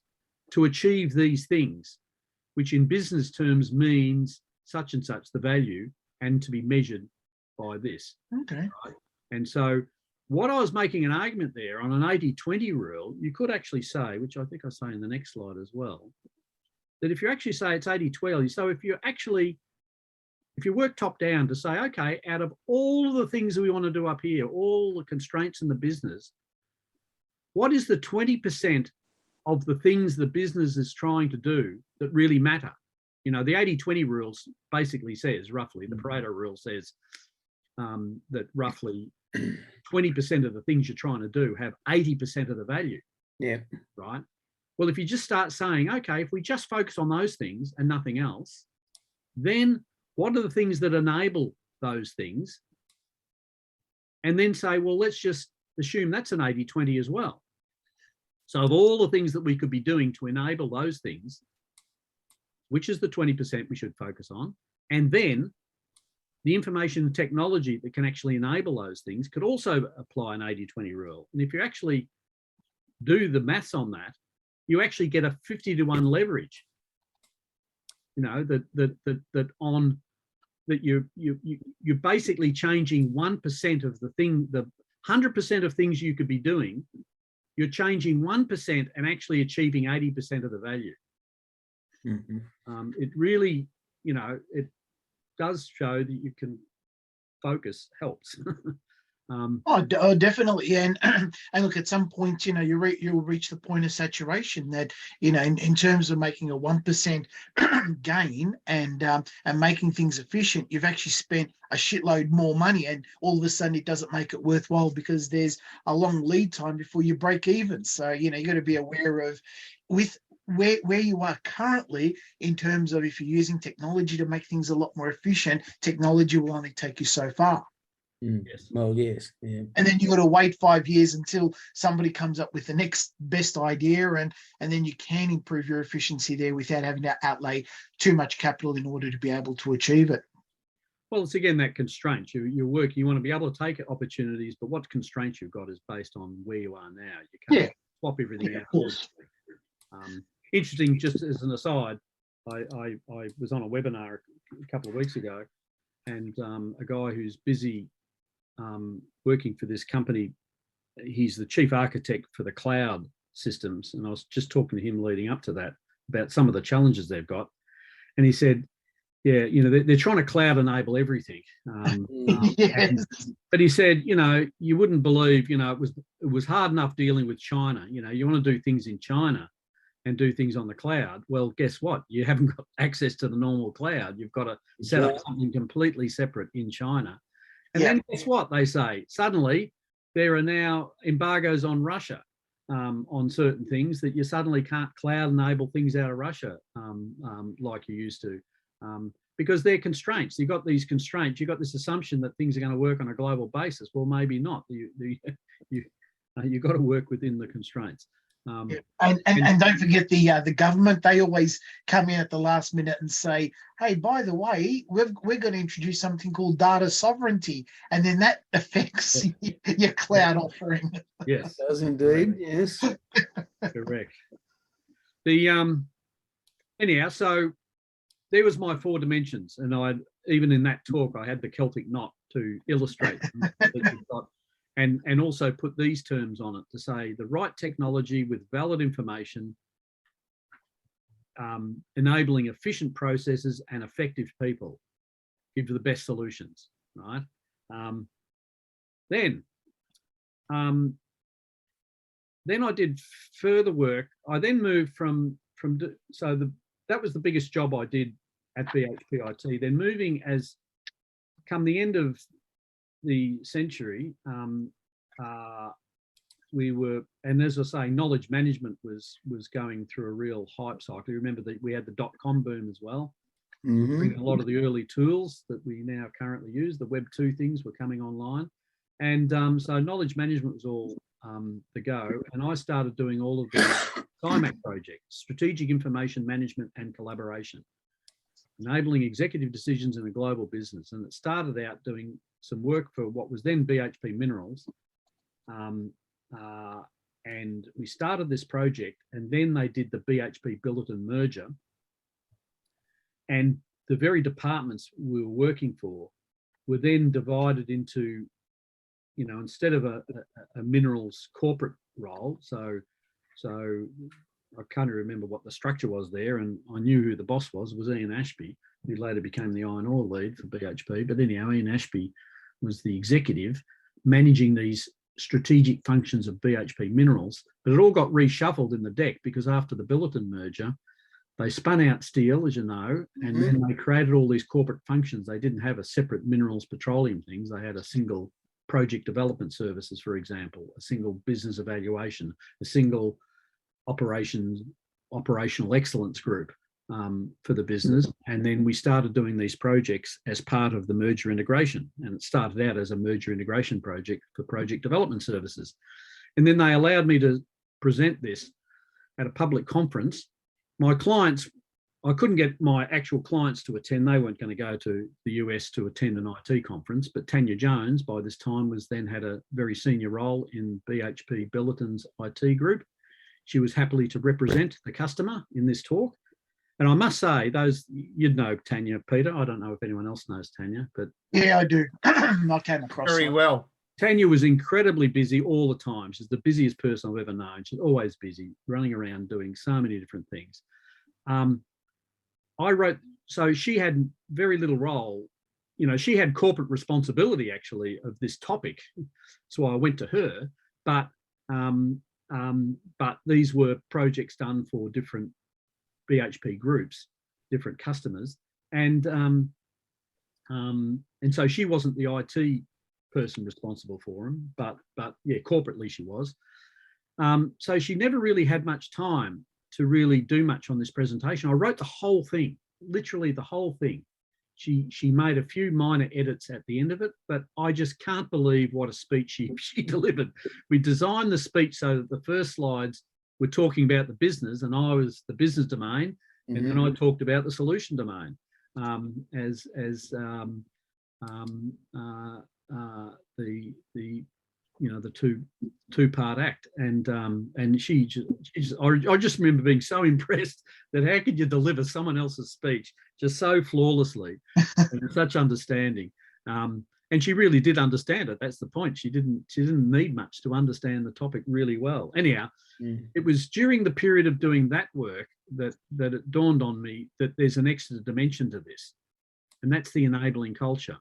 B: to achieve these things, which in business terms means such and such the value and to be measured by this.
D: Okay.
B: Right? And so what I was making an argument there on an 80-20 rule, you could actually say, which I think I say in the next slide as well, that if you actually say it's 80-20, so if you work top down to say, okay, out of all the things that we want to do up here, all the constraints in the business, what is the 20% of the things the business is trying to do that really matter? You know, the 80-20 rules basically says, roughly, the Pareto rule says that roughly 20% of the things you're trying to do have 80% of the value.
E: Yeah.
B: Right? Well, if you just start saying, okay, if we just focus on those things and nothing else, then what are the things that enable those things? And then say, well, let's just assume that's an 80-20 as well. So of all the things that we could be doing to enable those things, which is the 20% we should focus on, And then the information and technology that can actually enable those things could also apply an 80-20 rule. And if you actually do the maths on that, you actually get a 50-to-1 leverage. You know, you're basically changing 1% of the thing, the 100% of things you could be doing, you're changing 1% and actually achieving 80% of the value. It really, you know, it does show that you can focus helps.
D: Definitely. And and look, at some point, you know, you'll reach the point of saturation that, you know, in terms of making a 1% gain and making things efficient, you've actually spent a shitload more money, and all of a sudden it doesn't make it worthwhile because there's a long lead time before you break even. So, you know, you got to be aware of with where you are currently in terms of, if you're using technology to make things a lot more efficient, technology will only take you so far.
E: Yes. Well, yes. Yeah.
D: And then you got to wait 5 years until somebody comes up with the next best idea, and then you can improve your efficiency there without having to outlay too much capital in order to be able to achieve it.
B: Well, it's again that constraint. You're working, you want to be able to take opportunities, but what constraints you've got is based on where you are now. You can't swap everything out.
D: Of course.
B: Interesting, just as an aside, I was on a webinar a couple of weeks ago, and a guy who's busy working for this company, he's the chief architect for the cloud systems. And I was just talking to him leading up to that about some of the challenges they've got. And he said, yeah, you know, they're trying to cloud enable everything.
D: Yes.
B: But he said, you know, you wouldn't believe, you know, it was hard enough dealing with China. You know, you want to do things in China and do things on the cloud. Well, guess what? You haven't got access to the normal cloud. You've got to set up something completely separate in China. And then guess what they say? Suddenly, there are now embargoes on Russia on certain things that you suddenly can't cloud enable things out of Russia like you used to, because they're constraints. You've got these constraints. You've got this assumption that things are going to work on a global basis. Well, maybe not. You've got to work within the constraints.
D: And don't forget the government. They always come in at the last minute and say, hey, by the way, we're going to introduce something called data sovereignty, and then that affects your cloud offering.
B: Yes,
E: it does indeed. Yes,
B: correct. The anyhow, so there was my 4 dimensions, and I even in that talk I had the Celtic knot to illustrate them that you've got. And also put these terms on it to say the right technology with valid information, enabling efficient processes and effective people, give the best solutions, right? Then I did further work. I then moved that was the biggest job I did at BHPIT. Then moving as come the end of the century, we were, and as I say, knowledge management was going through a real hype cycle. You remember that we had the .com boom as well. A lot of the early tools that we now currently use, the Web 2 things, were coming online, and so knowledge management was all the go. And I started doing all of the SIMAC projects, strategic information management and collaboration, enabling executive decisions in a global business. And it started out doing some work for what was then BHP Minerals. And we started this project, and then they did the BHP Billiton merger. And the very departments we were working for were then divided into, you know, instead of a minerals corporate role. So I can't remember what the structure was there, and I knew who the boss was Ian Ashby, who later became the iron ore lead for BHP. But anyhow, Ian Ashby was the executive managing these strategic functions of BHP Minerals. But it all got reshuffled in the deck because after the Billiton merger, they spun out steel, as you know, and then they created all these corporate functions. They didn't have a separate minerals petroleum things. They had a single project development services, for example, a single business evaluation, a single operational excellence group for the business. And then we started doing these projects as part of the merger integration. And it started out as a merger integration project for project development services. And then they allowed me to present this at a public conference. My clients, I couldn't get my actual clients to attend. They weren't going to go to the US to attend an IT conference, but Tanya Jones by this time had a very senior role in BHP Billiton's IT group. She was happily to represent the customer in this talk. And I must say, you'd know Tanya, Peter. I don't know if anyone else knows Tanya, but
D: Yeah, I do. I came across
A: Very
D: her.
A: well.
B: Tanya was incredibly busy all the time. She's the busiest person I've ever known. She's always busy, running around doing so many different things. So she had very little role. She had corporate responsibility actually of this topic. So I went to her, but these were projects done for different BHP groups, different customers. And so she wasn't the IT person responsible for them, but yeah, corporately she was. So she never really had much time to really do much on this presentation. I wrote the whole thing, literally the whole thing. She made a few minor edits at the end of it, but I just can't believe what a speech she delivered. We designed the speech so that the first slides were talking about the business, and I was the business domain, and then I talked about the solution domain the two-part act. And I just remember being so impressed that how could you deliver someone else's speech just so flawlessly and with such understanding. And she really did understand it. That's the point. She didn't need much to understand the topic really well. Anyhow, it was during the period of doing that work that it dawned on me that there's an extra dimension to this, and that's the enabling culture.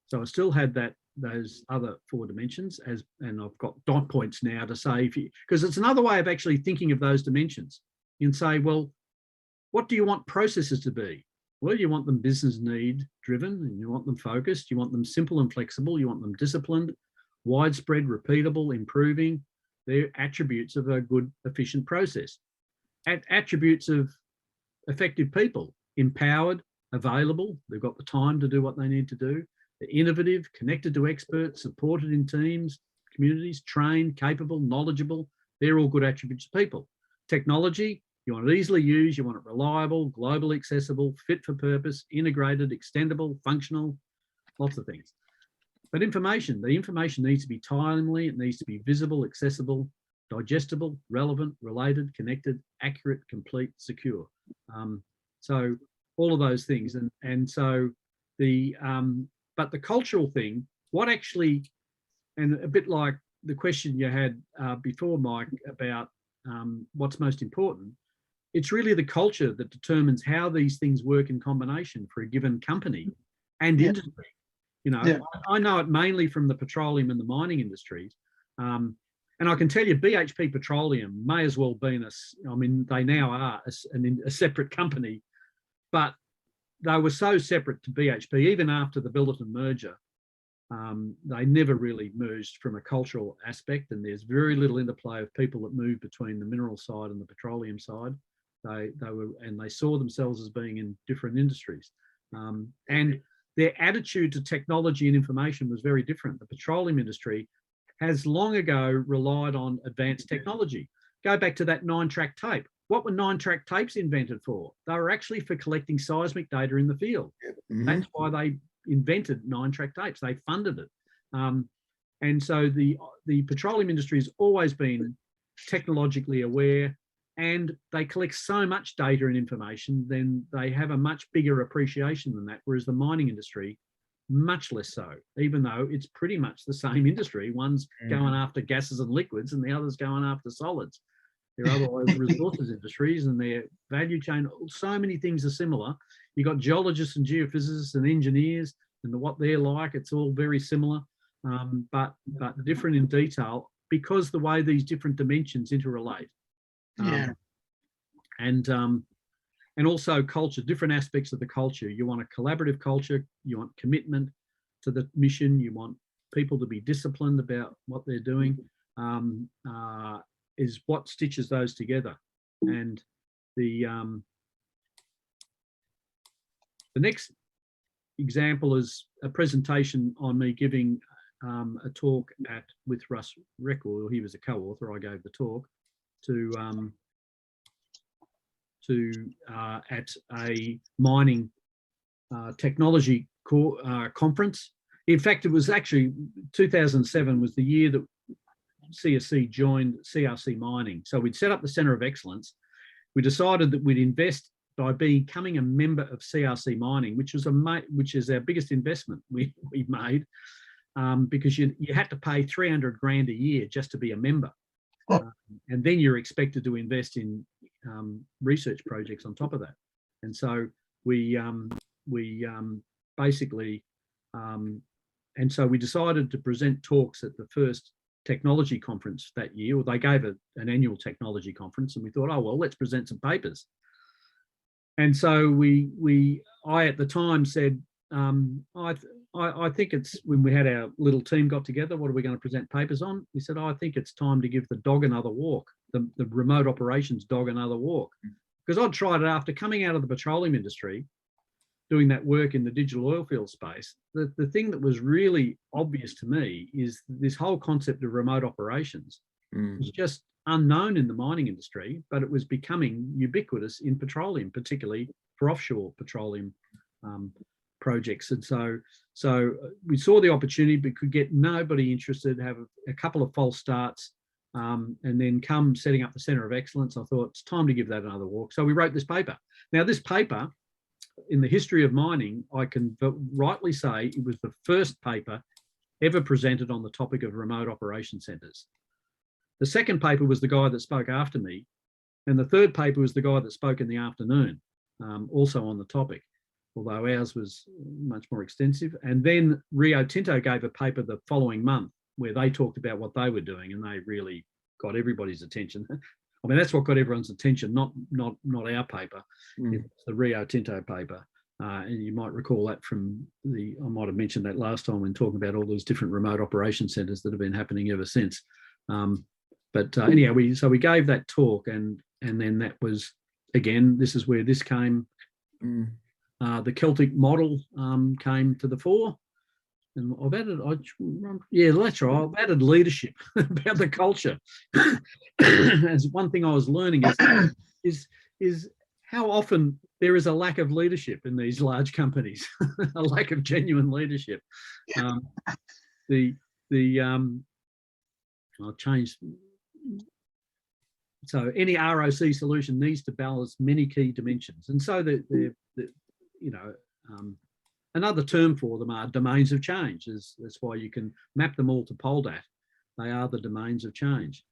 B: So I still had those other 4 dimensions, and I've got dot points now to say, because it's another way of actually thinking of those dimensions. You can say, well, what do you want processes to be? Well, you want them business need driven, and you want them focused, you want them simple and flexible, you want them disciplined, widespread, repeatable, improving. They're attributes of a good, efficient process. Attributes of effective people: empowered, available, they've got the time to do what they need to do. They're innovative, connected to experts, supported in teams, communities, trained, capable, knowledgeable. They're all good attributes of people. Technology: you want it easily used, you want it reliable, globally accessible, fit for purpose, integrated, extendable, functional, lots of things. But the information needs to be timely, it needs to be visible, accessible, digestible, relevant, related, connected, accurate, complete, secure. So all of those things. And so but the cultural thing, what actually, and a bit like the question you had before, Mike, about what's most important, it's really the culture that determines how these things work in combination for a given company and industry. I know it mainly from the petroleum and the mining industries. And I can tell you, BHP Petroleum may as well be they now are a separate company, but they were so separate to BHP, even after the Billiton merger. They never really merged from a cultural aspect, and there's very little interplay of people that move between the mineral side and the petroleum side. They saw themselves as being in different industries. And their attitude to technology and information was very different. The petroleum industry has long ago relied on advanced technology. Go back to that 9-track tape. What were 9-track tapes invented for? They were actually for collecting seismic data in the field. That's why they invented 9-track tapes. They funded it. And so the petroleum industry has always been technologically aware, and they collect so much data and information, then they have a much bigger appreciation than that, whereas the mining industry, much less so, even though it's pretty much the same industry. One's going after gases and liquids and the other's going after solids. They're otherwise resources industries, and their value chain, so many things are similar. You've got geologists and geophysicists and engineers, and what they're like, it's all very similar, but different in detail, because the way these different dimensions interrelate. And also culture, different aspects of the culture. You want a collaborative culture, you want commitment to the mission, you want people to be disciplined about what they're doing, is what stitches those together. And the next example is a presentation on me giving a talk with Russ Record. He was a co-author. I gave the talk to at a mining technology conference. In fact, it was actually 2007 was the year that CSC joined CRC Mining. So we'd set up the Centre of Excellence. We decided that we'd invest by becoming a member of CRC Mining, which is our biggest investment we made, because you had to pay 300 grand a year just to be a member. And then you're expected to invest in research projects on top of that. And so we basically, and so we decided to present talks at the first technology conference that year. Or they gave an annual technology conference, and we thought, oh, well, let's present some papers. And so I at the time said, I think it's, when we had our little team got together, what are we going to present papers on? We said, oh, I think it's time to give the dog another walk, the remote operations dog another walk. Because I'd tried it after coming out of the petroleum industry, doing that work in the digital oil field space. The thing that was really obvious to me is this whole concept of remote operations was just unknown in the mining industry, but it was becoming ubiquitous in petroleum, particularly for offshore petroleum projects. And so we saw the opportunity, but could get nobody interested, have a couple of false starts, and then come setting up the Centre of Excellence. I thought it's time to give that another walk. So we wrote this paper. Now, this paper, in the history of mining, I can rightly say it was the first paper ever presented on the topic of remote operation centres. The second paper was the guy that spoke after me, and the third paper was the guy that spoke in the afternoon, also on the topic, although ours was much more extensive. And then Rio Tinto gave a paper the following month where they talked about what they were doing, and they really got everybody's attention. I mean, that's what got everyone's attention, not our paper. It's the Rio Tinto paper. And you might recall that from I might have mentioned that last time when talking about all those different remote operation centres that have been happening ever since. But anyhow, we gave that talk, and then that was, again, this is where this came. The Celtic model came to the fore. And I've added, yeah, that's right. I've added leadership about the culture. As one thing I was learning is how often there is a lack of leadership in these large companies, a lack of genuine leadership. I'll change. So any ROC solution needs to balance many key dimensions, and so another term for them are domains of change. That's why you can map them all to POLDAT. They are the domains of change.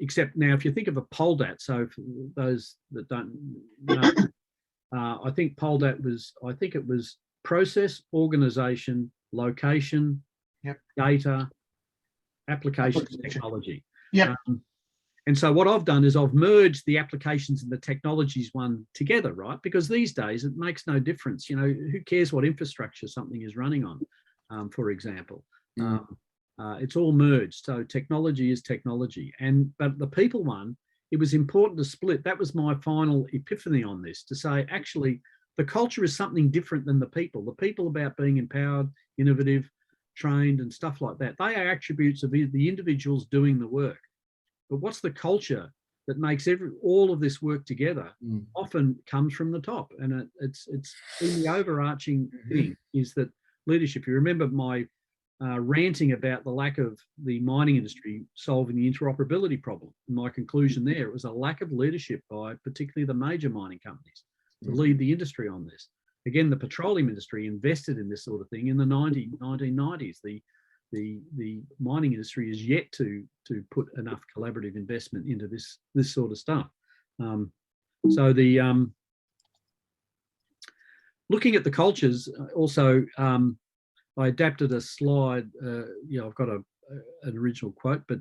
B: Except now, if you think of a POLDAT, so for those that don't know, I think POLDAT was, it was process, organization, location, data, application, technology. And so what I've done is I've merged the applications and the technologies one together, right? Because these days it makes no difference. You know, who cares what infrastructure something is running on, for example. It's all merged. So technology is technology. But the people one, it was important to split. That was my final epiphany on this, to say, actually, the culture is something different than the people. The people about being empowered, innovative, trained and stuff like that. They are attributes of the individuals doing the work. But what's the culture that makes all of this work together often comes from the top. And it's in the overarching thing is that leadership. You remember my ranting about the lack of the mining industry solving the interoperability problem. My conclusion there, it was a lack of leadership by particularly the major mining companies to lead the industry on this. Again, the petroleum industry invested in this sort of thing in the 1990s. The mining industry is yet to put enough collaborative investment into this sort of stuff. So looking at the cultures, also I adapted a slide. I've got an original quote, but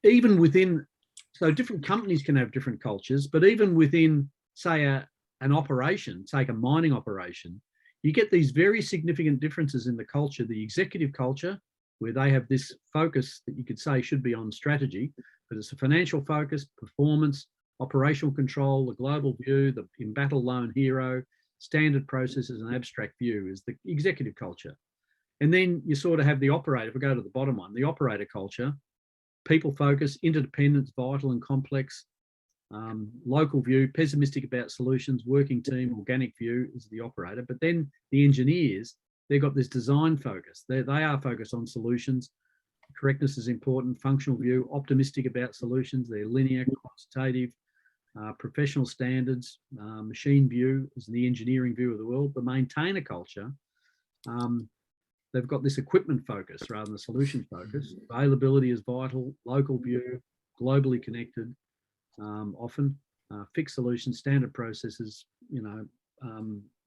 B: even within, so different companies can have different cultures, but even within, say, an operation, take a mining operation, you get these very significant differences in the culture. The executive culture, where they have this focus that you could say should be on strategy, but it's a financial focus, performance, operational control, the global view, the in battle lone hero, standard processes and abstract view is the executive culture. And then you sort of have the operator, if we go to the bottom one, the operator culture, people focus, interdependence, vital and complex, Local view, pessimistic about solutions, working team, organic view is the operator. But then the engineers, they've got this design focus. They are focused on solutions. Correctness is important. Functional view, optimistic about solutions. They're linear, quantitative, professional standards. Machine view is the engineering view of the world. The maintainer culture, they've got this equipment focus rather than solution focus. Availability is vital. Local view, globally connected. Often fixed solutions, standard processes,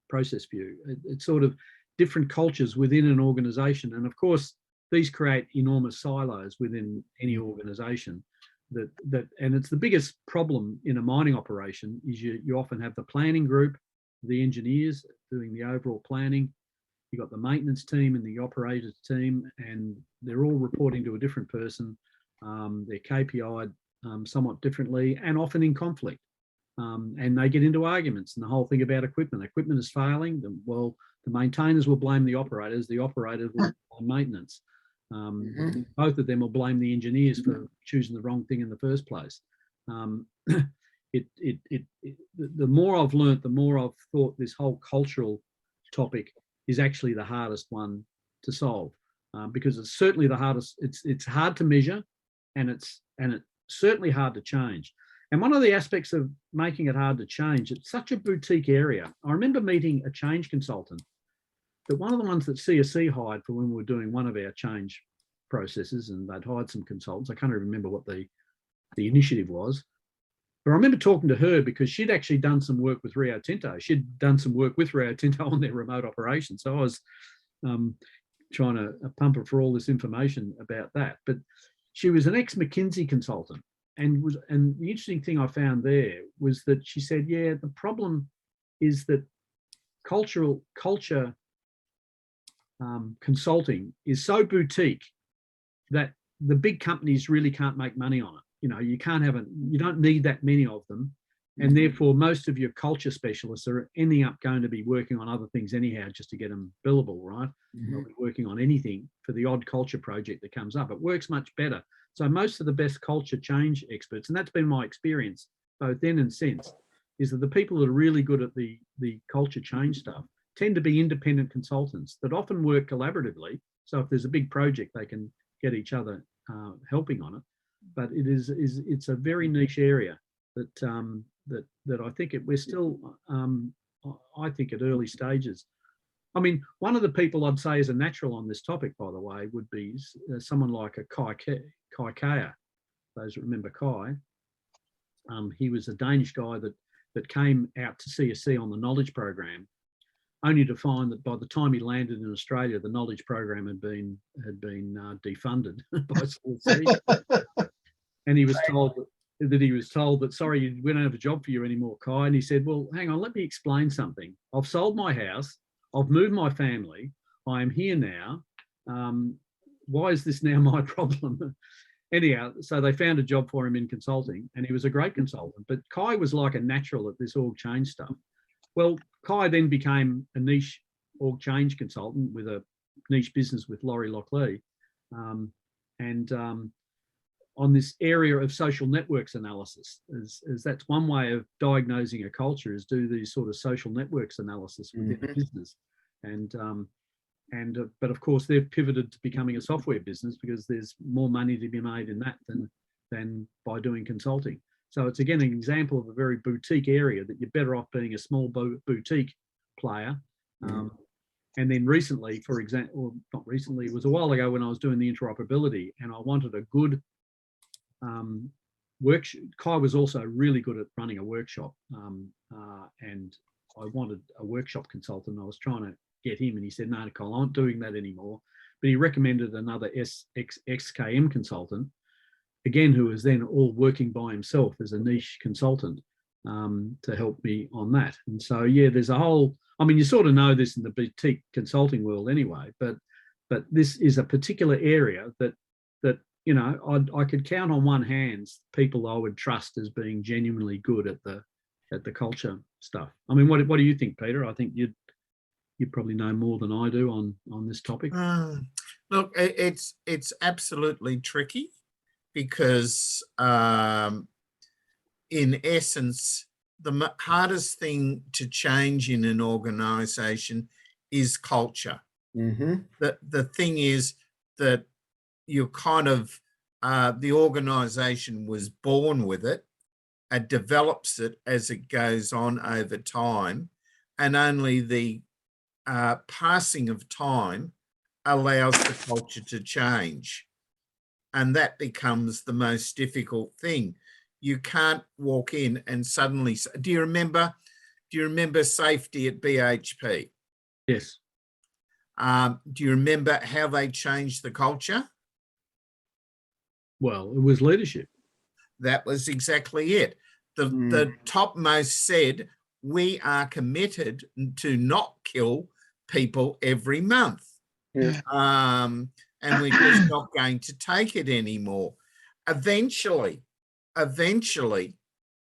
B: process view. It's sort of different cultures within an organization. And of course, these create enormous silos within any organization and it's the biggest problem in a mining operation is you often have the planning group, the engineers doing the overall planning. You've got the maintenance team and the operators team, and they're all reporting to a different person. They're KPI'd somewhat differently and often in conflict. And they get into arguments, and the whole thing about equipment is failing. Well, the maintainers will blame the operators will blame maintenance. Both of them will blame the engineers for choosing the wrong thing in the first place. The more I've learnt, the more I've thought this whole cultural topic is actually the hardest one to solve, because it's certainly the hardest. It's hard to measure, and it's certainly hard to change. And one of the aspects of making it hard to change, it's such a boutique area. I remember meeting a change consultant, that one of the ones that CSC hired for when we were doing one of our change processes, and they'd hired some consultants. I can't even remember what the initiative was. But I remember talking to her because she'd actually done some work with Rio Tinto. She'd done some work with Rio Tinto on their remote operations. So I was trying to pump her for all this information about that. But she was an ex-McKinsey consultant. And the interesting thing I found there was that she said, yeah, the problem is that culture consulting is so boutique that the big companies really can't make money on it. You don't need that many of them. And therefore, most of your culture specialists are ending up going to be working on other things anyhow, just to get them billable, right? They'll be working on anything for the odd culture project that comes up. It works much better. So most of the best culture change experts, and that's been my experience both then and since, is that the people that are really good at the culture change stuff tend to be independent consultants that often work collaboratively. So if there's a big project, they can get each other helping on it. But it's a very niche area that I think we're still, I think, at early stages. I mean, one of the people I'd say is a natural on this topic, by the way, would be someone like a Kai Kaya. Those that remember Kai. He was a Danish guy that came out to CSC on the knowledge program, only to find that by the time he landed in Australia, the knowledge program had been defunded by CSC. And he was told that, sorry, we don't have a job for you anymore, Kai. And he said, well, hang on, let me explain something. I've sold my house. I've moved my family. I am here now. Why is this now my problem? Anyhow, so they found a job for him in consulting, and he was a great consultant. But Kai was like a natural at this org change stuff. Well, Kai then became a niche org change consultant with a niche business with Laurie Lockley. On this area of social networks analysis, as that's one way of diagnosing a culture, is do these sort of social networks analysis within a business. But of course they've pivoted to becoming a software business because there's more money to be made in that than by doing consulting. So it's again an example of a very boutique area that you're better off being a small boutique player. And then recently, for example, or not recently, it was a while ago when I was doing the interoperability, and I wanted a good workshop. Kai was also really good at running a workshop, and I wanted a workshop consultant. I was trying to get him, and he said, no, Nicole, I'm not doing that anymore. But he recommended another XKM consultant, again, who was then all working by himself as a niche consultant to help me on that. And so, yeah, there's a whole, I mean, you sort of know this in the boutique consulting world anyway, but this is a particular area that I could count on one hand people I would trust as being genuinely good at the culture stuff. I mean, what do you think, Peter? I think you probably know more than I do on this topic.
A: Look, it's absolutely tricky because in essence, the hardest thing to change in an organisation is culture.
E: Mhm.
A: The thing is that you kind of, the organisation was born with it, it develops it as it goes on over time, and only the passing of time allows the culture to change. And that becomes the most difficult thing. You can't walk in and suddenly, do you remember safety at BHP?
B: Yes.
A: Do you remember how they changed the culture?
B: Well, it was leadership.
A: That was exactly it. The topmost said, we are committed to not kill people every month.
E: Yeah.
A: And we're just not going to take it anymore. Eventually,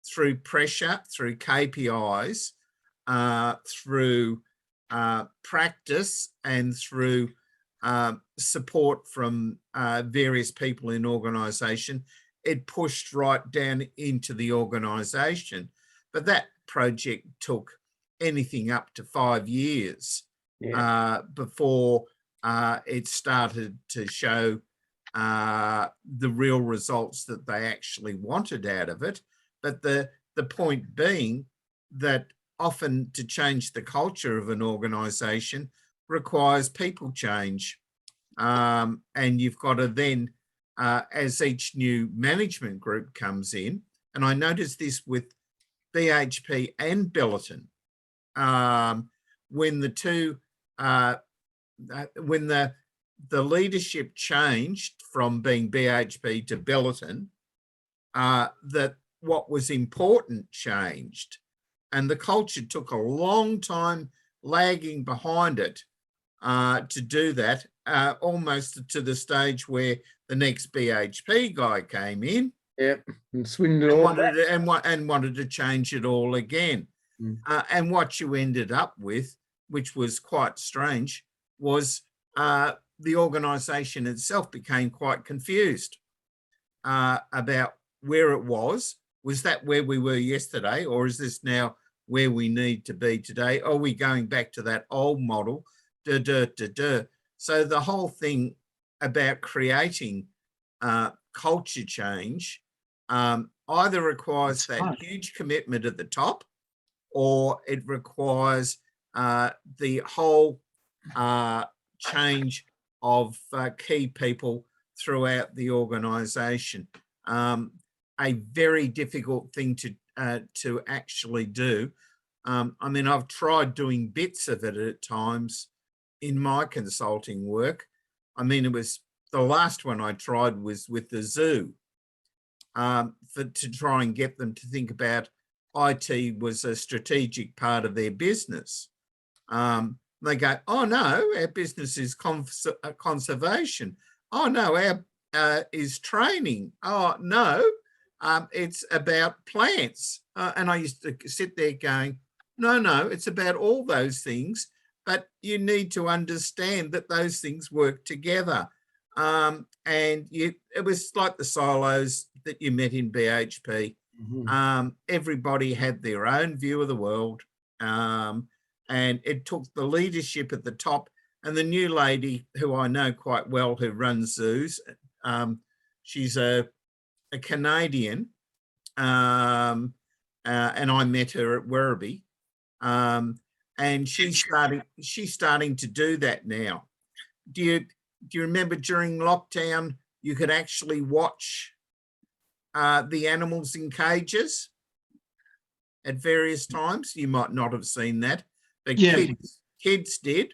A: through pressure, through KPIs, through practice, and through support from various people in organisation, it pushed right down into the organisation. But that project took anything up to 5 years before it started to show the real results that they actually wanted out of it. But the point being that often to change the culture of an organisation requires people change. And you've got to then, as each new management group comes in, and I noticed this with BHP and Billiton, when the two, when the leadership changed from being BHP to Billiton, that what was important changed, and the culture took a long time lagging behind it to do that, almost to the stage where the next BHP guy came in.
E: Yep, and swindled all
A: wanted to change it all again. And what you ended up with, which was quite strange, was the organisation itself became quite confused about where it was. Was that where we were yesterday, or is this now where we need to be today? Are we going back to that old model? So the whole thing about creating culture change either requires that huge commitment at the top, or it requires the whole change of key people throughout the organisation. A very difficult thing to actually do. I mean, I've tried doing bits of it at times in my consulting work. I mean, it was the last one I tried was with the zoo, to try and get them to think about IT was a strategic part of their business. They go, oh no, our business is conservation. Oh no, our is training. Oh no, it's about plants. And I used to sit there going, no, it's about all those things, but you need to understand that those things work together. And it was like the silos that you met in BHP. Everybody had their own view of the world. And it took the leadership at the top, and the new lady who I know quite well who runs zoos, she's a Canadian, and I met her at Werribee, and she's starting to do that now. Do you remember during lockdown you could actually watch the animals in cages at various times? You might not have seen that, but kids did.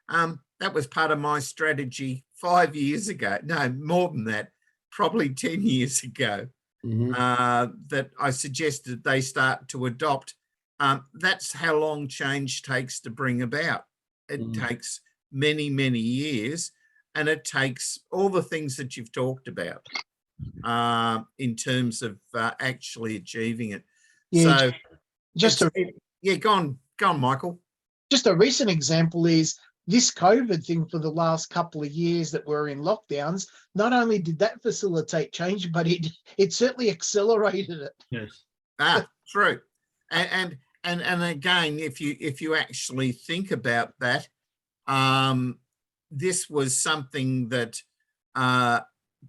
A: That was part of my strategy 5 years ago. No, more than that, probably 10 years ago, that I suggested they start to adopt. That's how long change takes to bring about. It takes many, many years, and it takes all the things that you've talked about in terms of actually achieving it.
D: Yeah,
A: So go on, Michael.
D: Just a recent example is this COVID thing for the last couple of years that we're in lockdowns. Not only did that facilitate change, but it certainly accelerated it.
B: Yes.
A: True. And again, if you actually think about that, this was something that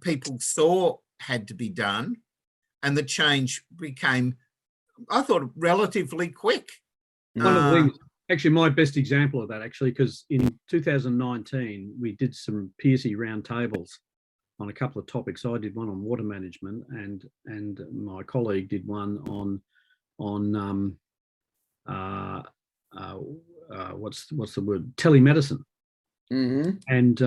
A: people saw had to be done, and the change became, I thought, relatively quick.
B: One of the things, actually, my best example of that, actually, because in 2019 we did some PSE roundtables on a couple of topics. I did one on water management, and my colleague did one on what's the word, telemedicine. And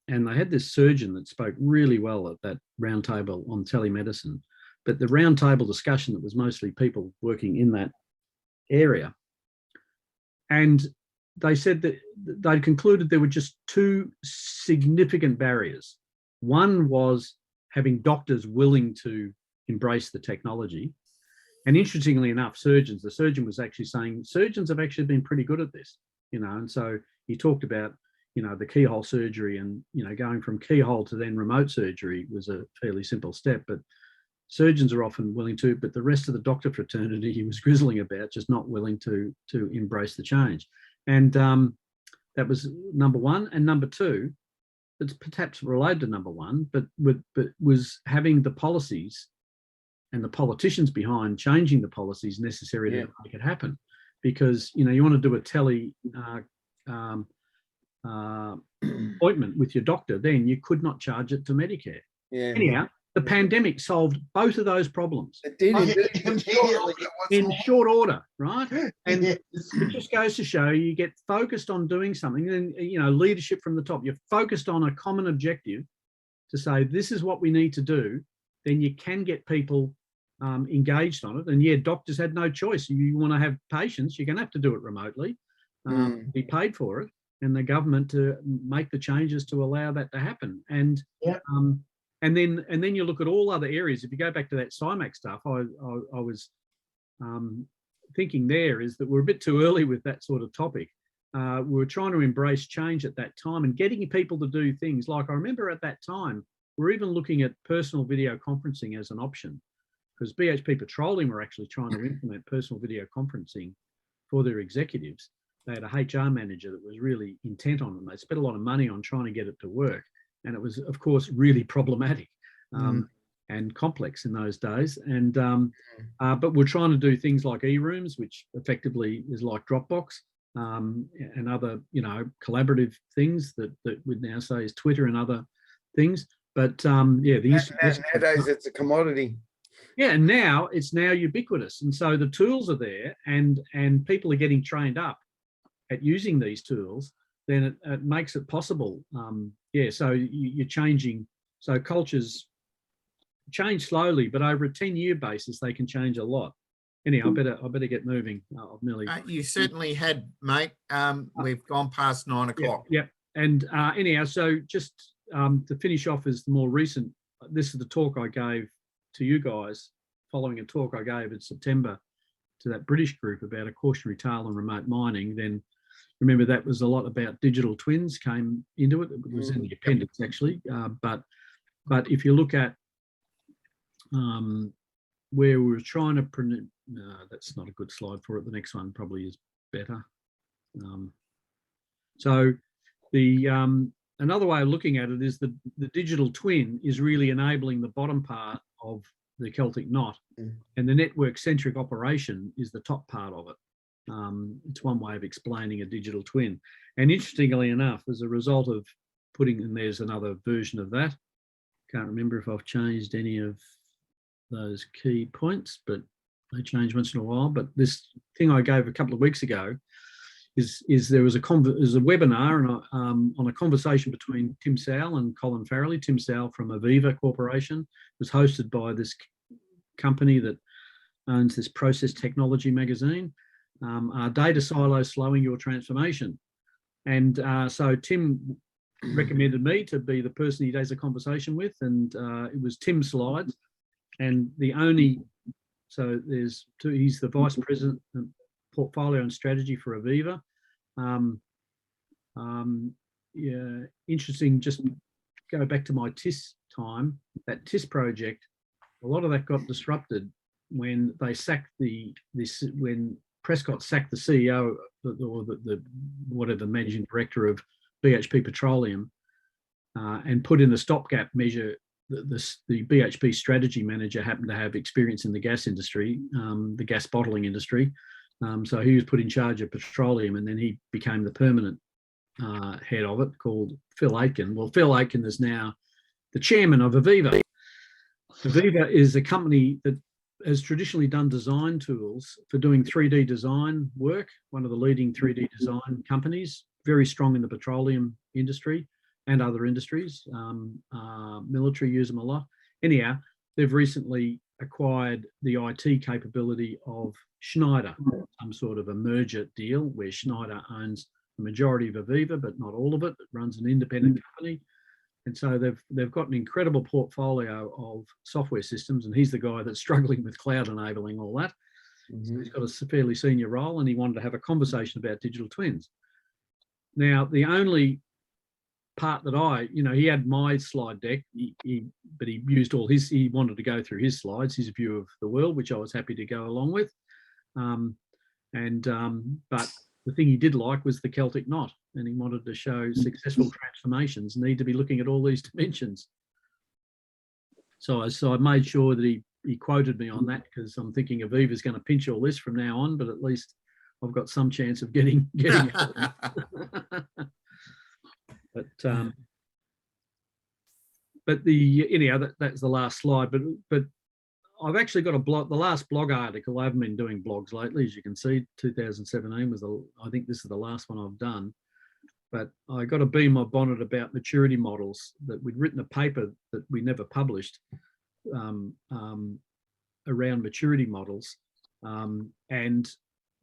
B: they had this surgeon that spoke really well at that roundtable on telemedicine, but the roundtable discussion, that was mostly people working in that area, and they said that they'd concluded there were just two significant barriers. One was having doctors willing to embrace the technology. And interestingly enough, the surgeon was actually saying surgeons have actually been pretty good at this, and so he talked about, the keyhole surgery, and, going from keyhole to then remote surgery was a fairly simple step, but surgeons are often willing to, but the rest of the doctor fraternity, he was grizzling about, just not willing to embrace the change. And that was number one. And number two, it's perhaps related to number one, but was having the policies and the politicians behind changing the policies necessary to make it happen. Because, you want to do a tele appointment with your doctor, then you could not charge it to Medicare. Anyhow, the pandemic solved both of those problems.
E: It did
B: in short order, right? And it just goes to show you get focused on doing something, and leadership from the top. You're focused on a common objective to say this is what we need to do. Then you can get people engaged on it. And doctors had no choice. You want to have patients, you're going to have to do it remotely, be paid for it, and the government to make the changes to allow that to happen. And and then you look at all other areas. If you go back to that CIMAC stuff, I was thinking there is that we're a bit too early with that sort of topic. We were trying to embrace change at that time and getting people to do things like, I remember at that time, we're even looking at personal video conferencing as an option, because BHP Petroleum were actually trying to implement personal video conferencing for their executives. They had a HR manager that was really intent on it. They spent a lot of money on trying to get it to work. And it was, of course, really problematic and complex in those days. And but we're trying to do things like e-rooms, which effectively is like Dropbox, and other, collaborative things that we'd now say is Twitter and other things. But nowadays
E: it's a commodity.
B: Yeah, and now it's ubiquitous, and so the tools are there, and people are getting trained up at using these tools. Then it makes it possible. So you're changing. So cultures change slowly, but over a 10-year basis, they can change a lot. Anyhow, I better get moving. I've nearly.
A: You certainly had, mate. We've gone past 9 o'clock.
B: Yep. And anyhow, so just to finish off is the more recent. This is the talk I gave to you guys following a talk I gave in September to that British group about a cautionary tale on remote mining. Then remember that was a lot about digital twins came into it. It was in the appendix actually. But if you look at where we were trying to no, that's not a good slide for it. The next one probably is better. So the another way of looking at it is the digital twin is really enabling the bottom part of the Celtic knot, and the network-centric operation is the top part of it. It's one way of explaining a digital twin. And interestingly enough, as a result of putting, and there's another version of that, can't remember if I've changed any of those key points, but they change once in a while. But this thing I gave a couple of weeks ago is there was a webinar and on a conversation between Tim Sowell and Colin Farrelly. Tim Sowell from Aviva Corporation was hosted by this company that owns this process technology magazine. Are data silos slowing your transformation? And so Tim recommended me to be the person he does a conversation with, and it was Tim's slides. And so there's two, he's the vice president of portfolio and strategy for Aviva. Interesting, just go back to my TIS time, that TIS project, a lot of that got disrupted when they sacked when Prescott sacked the CEO or the whatever managing director of BHP Petroleum and put in a stopgap measure. The BHP strategy manager happened to have experience in the gas industry, the gas bottling industry. So he was put in charge of petroleum, and then he became the permanent head of it, called Phil Aitken. Well, Phil Aitken is now the chairman of Aviva. Aviva is a company that has traditionally done design tools for doing 3D design work, one of the leading 3D design companies, very strong in the petroleum industry and other industries. Military use them a lot. Anyhow, they've recently acquired the IT capability of Schneider, some sort of a merger deal where Schneider owns the majority of Aviva, but not all of it. It runs an independent company. And so they've got an incredible portfolio of software systems, and he's the guy that's struggling with cloud enabling all that. So he's got a fairly senior role, and he wanted to have a conversation about digital twins. Now, the only part that he had my slide deck, but he used all his, he wanted to go through his slides, his view of the world, which I was happy to go along with. But the thing he did like was the Celtic knot, and he wanted to show successful transformations need to be looking at all these dimensions. So I made sure that he quoted me on that, because I'm thinking Aviva's going to pinch all this from now on, but at least I've got some chance of getting it. But anyhow, that's the last slide. But I've actually got a blog. The last blog article, I haven't been doing blogs lately, as you can see. 2017 was I think this is the last one I've done. But I got to beam my bonnet about maturity models, that we'd written a paper that we never published around maturity models. And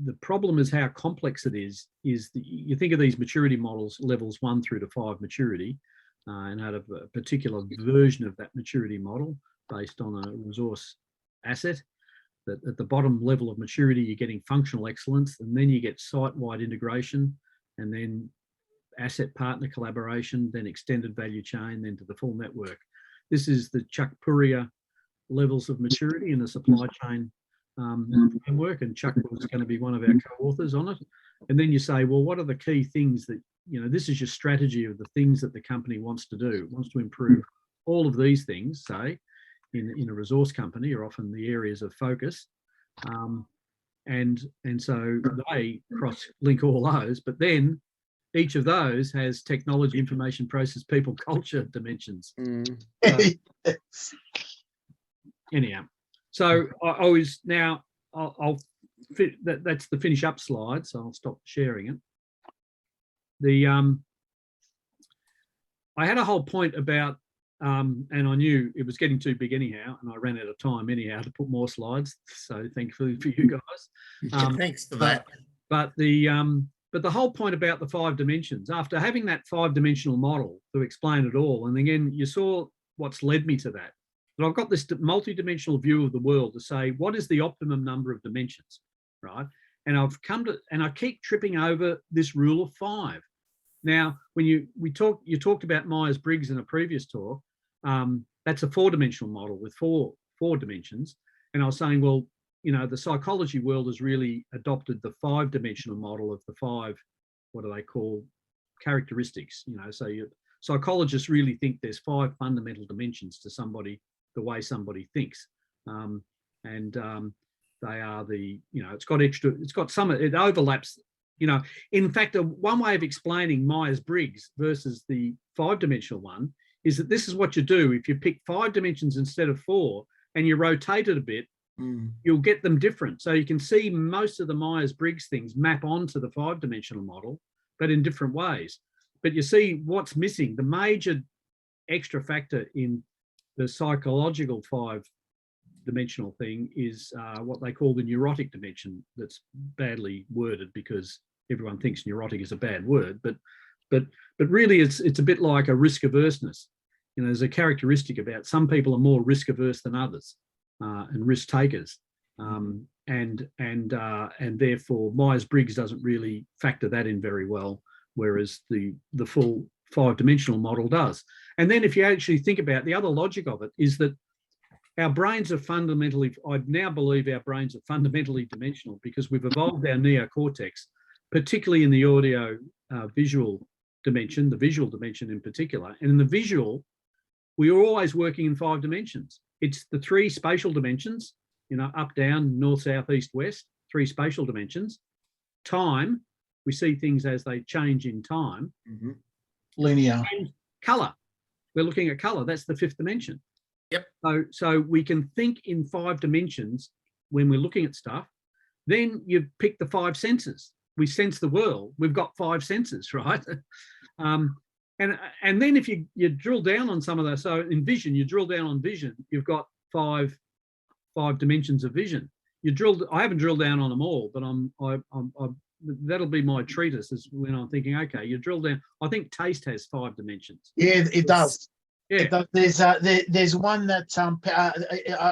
B: the problem is how complex it is you think of these maturity models, levels 1 through to 5 maturity, and out of a particular version of that maturity model based on a resource asset, that at the bottom level of maturity, you're getting functional excellence, and then you get site-wide integration, and then asset partner collaboration, then extended value chain, then to the full network. This is the Chuck Purrier levels of maturity in the supply chain framework, and Chuck was going to be one of our co-authors on it. And then you say, well, what are the key things that, this is your strategy of the things that the company wants to do. It wants to improve all of these things, say, in a resource company, are often the areas of focus. And so they cross-link all those, but then each of those has technology, information, process, people, culture dimensions. Anyhow, so I'll fit that's the finish up slide, so I'll stop sharing it. I had a whole point about, and I knew it was getting too big anyhow, and I ran out of time anyhow to put more slides. So thankfully for you guys.
A: Thanks for that.
B: But the whole point about the 5 dimensions, after having that 5-dimensional model to explain it all, and again, you saw what's led me to that. But I've got this multi-dimensional view of the world to say, what is the optimum number of dimensions, right? And I've come to, and I keep tripping over this rule of 5. Now, when you talked about Myers-Briggs in a previous talk, that's a 4-dimensional model with four dimensions. And I was saying, well, the psychology world has really adopted the 5-dimensional model of the 5, what do they call, characteristics. So psychologists really think there's 5 fundamental dimensions to somebody, the way somebody thinks. They are it overlaps. In fact, one way of explaining Myers-Briggs versus the 5-dimensional one is that this is what you do. If you pick 5 dimensions instead of 4 and you rotate it a bit, you'll get them different. So you can see most of the Myers-Briggs things map onto the 5-dimensional model, but in different ways. But you see what's missing. The major extra factor in the psychological 5-dimensional thing is what they call the neurotic dimension. That's badly worded because everyone thinks neurotic is a bad word, but really it's a bit like a risk averseness. There's a characteristic about some people are more risk averse than others. And risk takers, and therefore Myers-Briggs doesn't really factor that in very well, whereas the full 5-dimensional model does. And then if you actually think about the other logic of it, is that our brains are fundamentally, I now believe our brains are fundamentally dimensional because we've evolved our neocortex, particularly in the audio visual dimension, the visual dimension in particular. And in the visual, we are always working in 5 dimensions. It's the 3 spatial dimensions, you know, up, down, north, south, east, west, 3 spatial dimensions. Time, we see things as they change in time.
D: Linear.
B: And color, we're looking at color. That's the 5th dimension.
A: Yep.
B: So we can think in 5 dimensions when we're looking at stuff. Then you pick the 5 senses. We sense the world. We've got 5 senses, right? And then if you drill down on some of those, so in vision, you drill down on vision, you've got five dimensions of vision. I haven't drilled down on them all, but that'll be my treatise, is when I'm thinking, okay, you drill down. I think taste has 5 dimensions.
D: Yeah, it does.
B: Yeah.
D: It does. There's one that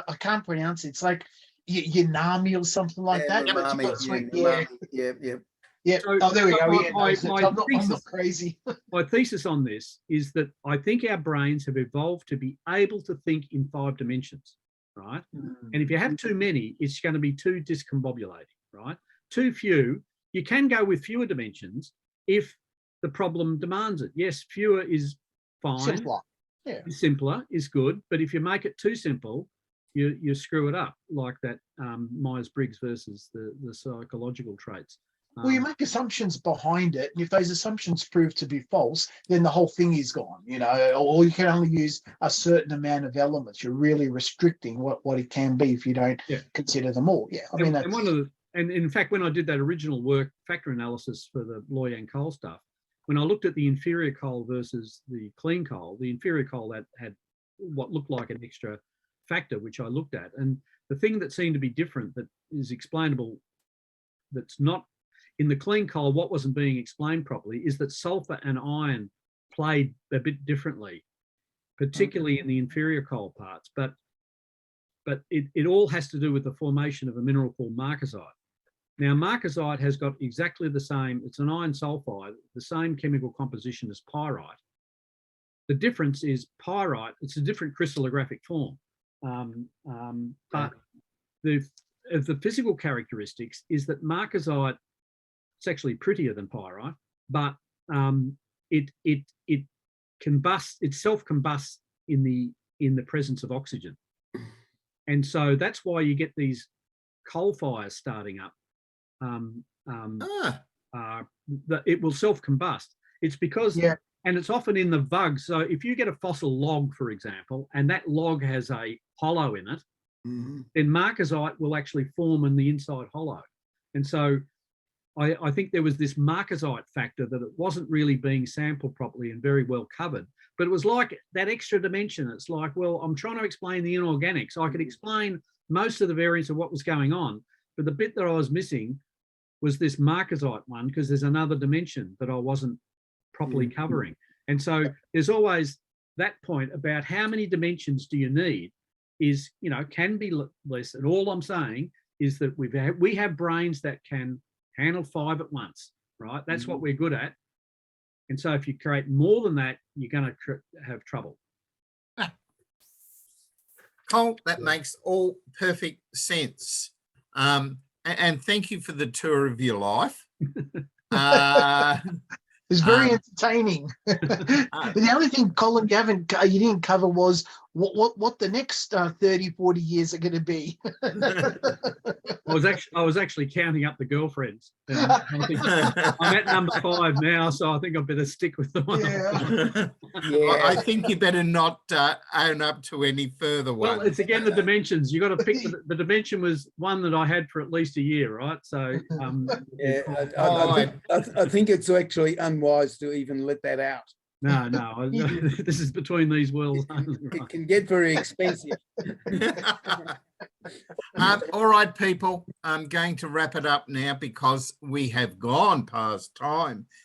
D: I can't pronounce it. It's like Yanami or something like that.
E: Yeah,
D: But you've got
E: umami,
D: yeah.
E: yeah.
B: So,
D: Oh, there we go.
B: my
D: I'm not crazy.
B: My thesis on this is that I think our brains have evolved to be able to think in 5 dimensions, right? And if you have too many, it's going to be too discombobulating, right? Too few, you can go with fewer dimensions if the problem demands it. Yes, fewer is fine.
D: Simpler. Yeah.
B: Simpler is good, but if you make it too simple, you screw it up, like that Myers-Briggs versus the psychological traits.
D: Well, you make assumptions behind it, and if those assumptions prove to be false, then the whole thing is gone, you know, or you can only use a certain amount of elements. You're really restricting what it can be if you don't consider them all. Yeah, I mean,
B: and in fact, when I did that original work, factor analysis for the Loy-Yang coal stuff, when I looked at the inferior coal versus the clean coal, the inferior coal that had what looked like an extra factor, which I looked at, and the thing that seemed to be different, that is explainable, that's not in the clean coal, what wasn't being explained properly, is that sulfur and iron played a bit differently, particularly in the inferior coal parts. But it all has to do with the formation of a mineral called marcasite. Now, marcasite has got exactly the same, it's an iron sulfide, the same chemical composition as pyrite. The difference is pyrite, it's a different crystallographic form. But the physical characteristics is that marcasite, it's actually prettier than pyrite, but it combusts, it self-combusts in the presence of oxygen. And so that's why you get these coal fires starting up. It will self-combust. It's because, and it's often in the vugs. So if you get a fossil log, for example, and that log has a hollow in it, then marcasite will actually form in the inside hollow. And so I think there was this marcasite factor that it wasn't really being sampled properly and very well covered. But it was like that extra dimension. It's like, well, I'm trying to explain the inorganics. I could explain most of the variance of what was going on, but the bit that I was missing was this marcasite one, because there's another dimension that I wasn't properly covering. And so there's always that point about how many dimensions do you need is, you know, can be less. And all I'm saying is that we have brains that can handle 5 at once, right? That's what we're good at. And so if you create more than that, you're going to have trouble.
A: Cole, that makes all perfect sense. And thank you for the tour of your life.
D: It's very entertaining. The only thing, Colin, you didn't cover was what the next 30, 40 years are going to be.
B: I was actually counting up the girlfriends. I think I'm at number 5 now, so I think I better stick with the one.
D: Yeah.
A: I think you better not own up to any further ones.
B: Well, it's again the dimensions. You got to pick the dimension was one that I had for at least a year, right? So
E: I think it's actually unwise to even let that out.
B: No, this is between these worlds.
E: It can get very expensive.
A: All right, people, I'm going to wrap it up now because we have gone past time.